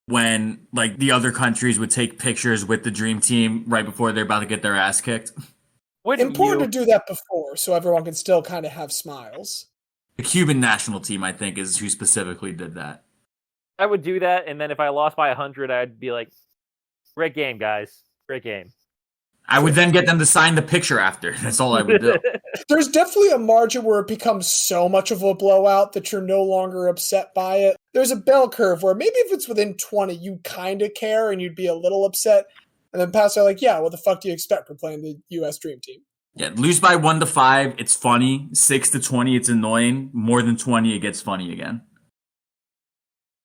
when like the other countries would take pictures with the Dream Team right before they're about to get their ass kicked. Important to do that before so everyone can still kind of have smiles. The Cuban national team, I think, is who specifically did that. I would do that, and then if I lost by 100, I'd be like, great game, guys. Great game. I would then get them to sign the picture after. That's all I would do. There's definitely a margin where it becomes so much of a blowout that you're no longer upset by it. There's a bell curve where maybe if it's within 20, you kind of care and you'd be a little upset. And then past are like, yeah, what the fuck do you expect for playing the U.S. Dream Team? Yeah, lose by 1-5, it's funny. 6-20, it's annoying. More than 20, it gets funny again.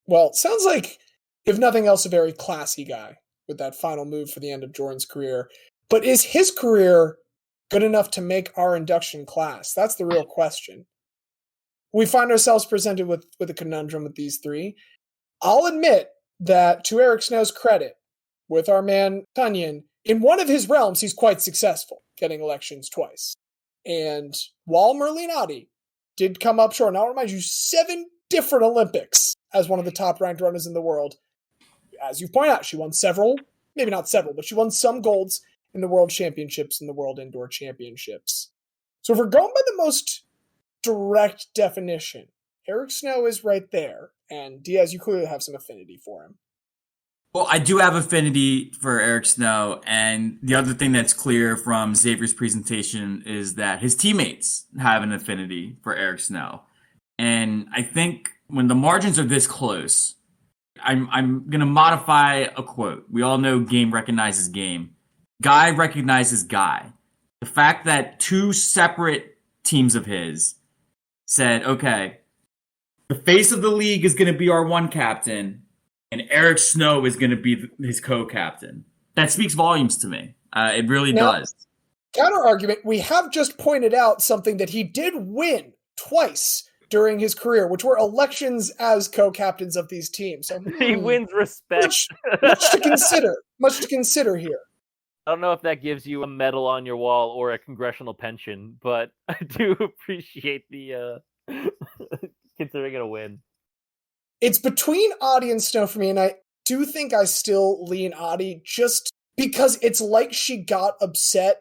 Well, sounds like, if nothing else, a very classy guy with that final move for the end of Jordan's career. But is his career good enough to make our induction class? That's the real question. We find ourselves presented with a conundrum with these three. I'll admit that, to Eric Snow's credit, with our man Runyan, in one of his realms, he's quite successful, getting elections twice. And while Merlene Ottey did come up short, and I'll remind you, 7 different Olympics as one of the top-ranked runners in the world, as you've pointed out, she won several, maybe not several, but she won some golds in the World Championships and the World Indoor Championships. So if we're going by the most direct definition, Eric Snow is right there. And Diaz, you clearly have some affinity for him. Well, I do have affinity for Eric Snow, and the other thing that's clear from Xavier's presentation is that his teammates have an affinity for Eric Snow. And I think when the margins are this close, I'm going to modify a quote. We all know game recognizes game. Guy recognizes guy. The fact that two separate teams of his said, okay, the face of the league is going to be our one captain, and Eric Snow is going to be his co-captain. That speaks volumes to me. It really does. Counter argument, we have just pointed out something that he did win twice during his career, which were elections as co-captains of these teams. So, he wins respect. Much to consider. Much to consider here. I don't know if that gives you a medal on your wall or a congressional pension, but I do appreciate the considering it a win. It's between Ottey and Snow for me, and I do think I still lean Ottey just because it's like she got upset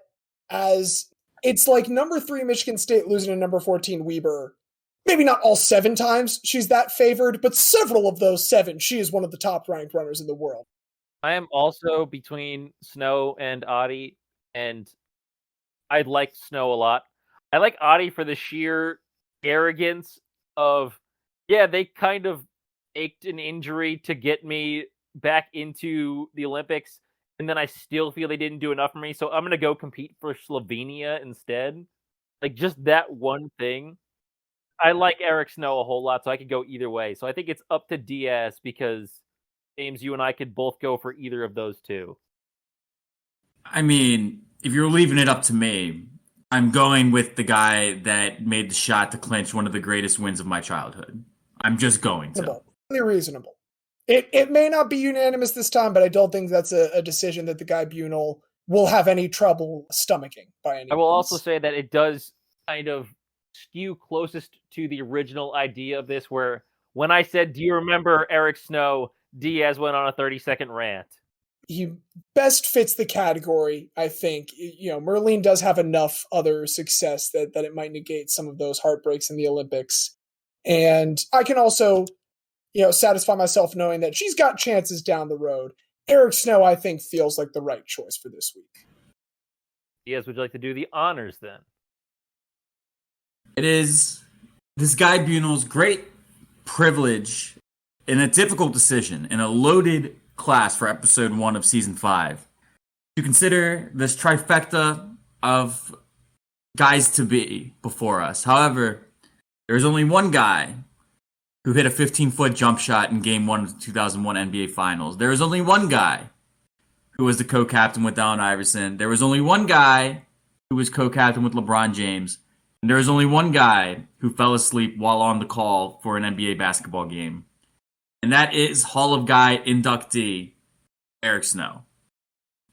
as it's like number 3 Michigan State losing to number 14 Weber. Maybe not all 7 times she's that favored, but several of those 7, she is one of the top ranked runners in the world. I am also between Snow and Ottey, and I like Snow a lot. I like Ottey for the sheer arrogance of, yeah, they kind of ached an injury to get me back into the Olympics, and then I still feel they didn't do enough for me, so I'm going to go compete for Slovenia instead. Like, just that one thing. I like Eric Snow a whole lot, so I could go either way. So I think it's up to Diaz because, James, you and I could both go for either of those two. I mean, if you're leaving it up to me, I'm going with the guy that made the shot to clinch one of the greatest wins of my childhood. I'm just going to. Reasonable. It may not be unanimous this time, but I don't think that's a decision that the guy Bunel will have any trouble stomaching by any means. I will also say that it does kind of skew closest to the original idea of this, where when I said, do you remember Eric Snow, Diaz went on a 30-second rant. He best fits the category, I think. You know, Merlene does have enough other success that it might negate some of those heartbreaks in the Olympics. And I can also, satisfy myself knowing that she's got chances down the road. Eric Snow, I think, feels like the right choice for this week. Diaz, would you like to do the honors then? It is this guy Bunel's great privilege in a difficult decision in a loaded class for episode 1 of season 5 to consider this trifecta of guys to be before us. However, there's only one guy who hit a 15-foot jump shot in Game 1 of the 2001 NBA Finals. There was only one guy who was the co-captain with Allen Iverson. There was only one guy who was co-captain with LeBron James. And there was only one guy who fell asleep while on the call for an NBA basketball game. And that is Hall of Guy inductee, Eric Snow.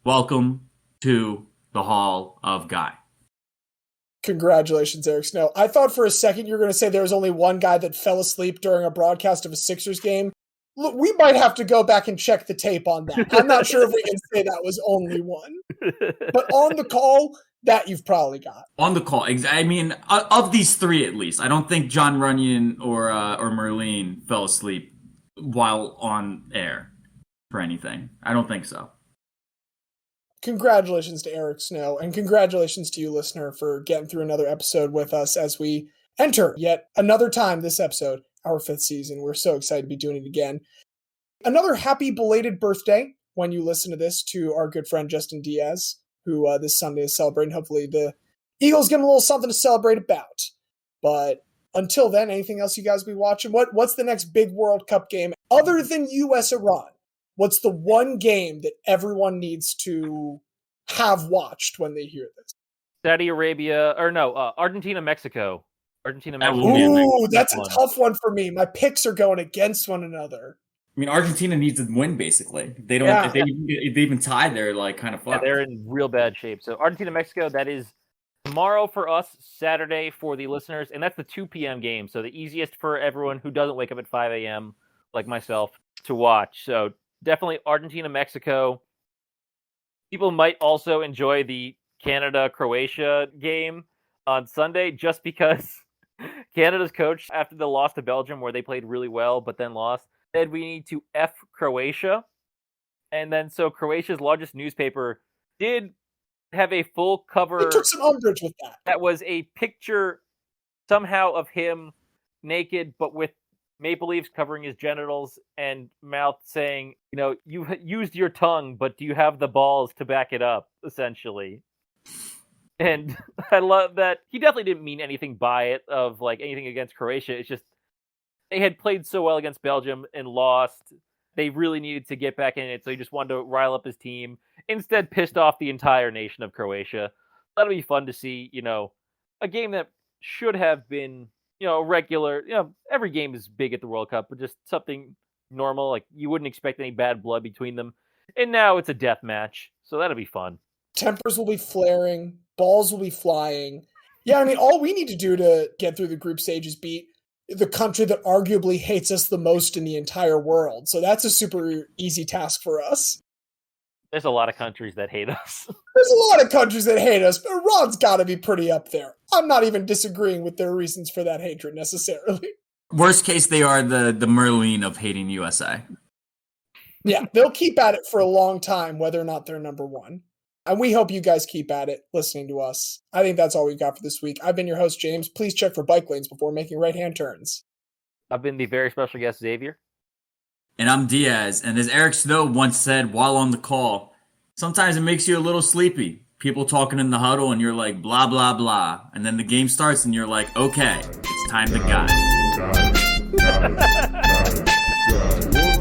Welcome to the Hall of Guy. Congratulations, Eric Snow. I thought for a second you were going to say there was only one guy that fell asleep during a broadcast of a Sixers game. Look, we might have to go back and check the tape on that. I'm not sure if we can say that was only one. But on the call, that you've probably got. On the call. I mean, of these 3 at least, I don't think Jon Runyan or Merlene fell asleep while on air for anything. I don't think so. Congratulations to Eric Snow, and congratulations to you, listener, for getting through another episode with us as we enter yet another time this episode, our 5th season. We're so excited to be doing it again. Another happy belated birthday when you listen to this to our good friend Justin Diaz, who this Sunday is celebrating. Hopefully the Eagles get a little something to celebrate about. But until then, anything else you guys be watching? What's the next big World Cup game other than US-Iran? What's the one game that everyone needs to have watched when they hear this? Saudi Arabia, Argentina, Mexico. Ooh, that's a tough one for me. My picks are going against one another. I mean, Argentina needs to win, basically. They don't. Yeah. If they even tie, they're like kind of fucked. Yeah, they're in real bad shape. So Argentina, Mexico, that is tomorrow for us, Saturday for the listeners, and that's the 2 p.m. game. So the easiest for everyone who doesn't wake up at 5 a.m. like myself to watch. So definitely Argentina, Mexico. People might also enjoy the Canada-Croatia game on Sunday just because Canada's coach, after the loss to Belgium, where they played really well but then lost, said we need to F Croatia. And then so Croatia's largest newspaper did have a full cover. They took some umbrage with that. That was a picture somehow of him naked, but with maple leaves covering his genitals and mouth, saying, you know, you used your tongue, but do you have the balls to back it up, essentially. And I love that he definitely didn't mean anything by it of like anything against Croatia. It's just they had played so well against Belgium and lost. They really needed to get back in it, so he just wanted to rile up his team. Instead, pissed off the entire nation of Croatia. That'll be fun to see, you know, a game that should have been, you know, regular. You know, every game is big at the World Cup, but just something normal. Like, you wouldn't expect any bad blood between them. And now it's a death match, so that'll be fun. Tempers will be flaring. Balls will be flying. Yeah, I mean, all we need to do to get through the group stage is beat the country that arguably hates us the most in the entire world. So that's a super easy task for us. There's a lot of countries that hate us. There's a lot of countries that hate us, but Iran's got to be pretty up there. I'm not even disagreeing with their reasons for that hatred necessarily. Worst case, they are the Merlene of hating USA. Yeah, they'll keep at it for a long time, whether or not they're number one. And we hope you guys keep at it, listening to us. I think that's all we've got for this week. I've been your host, James. Please check for bike lanes before making right-hand turns. I've been the very special guest, Xavier. And I'm Diaz. And as Eric Snow once said while on the call, sometimes it makes you a little sleepy. People talking in the huddle and you're like, blah, blah, blah. And then the game starts and you're like, okay, it's time to guide. Got it.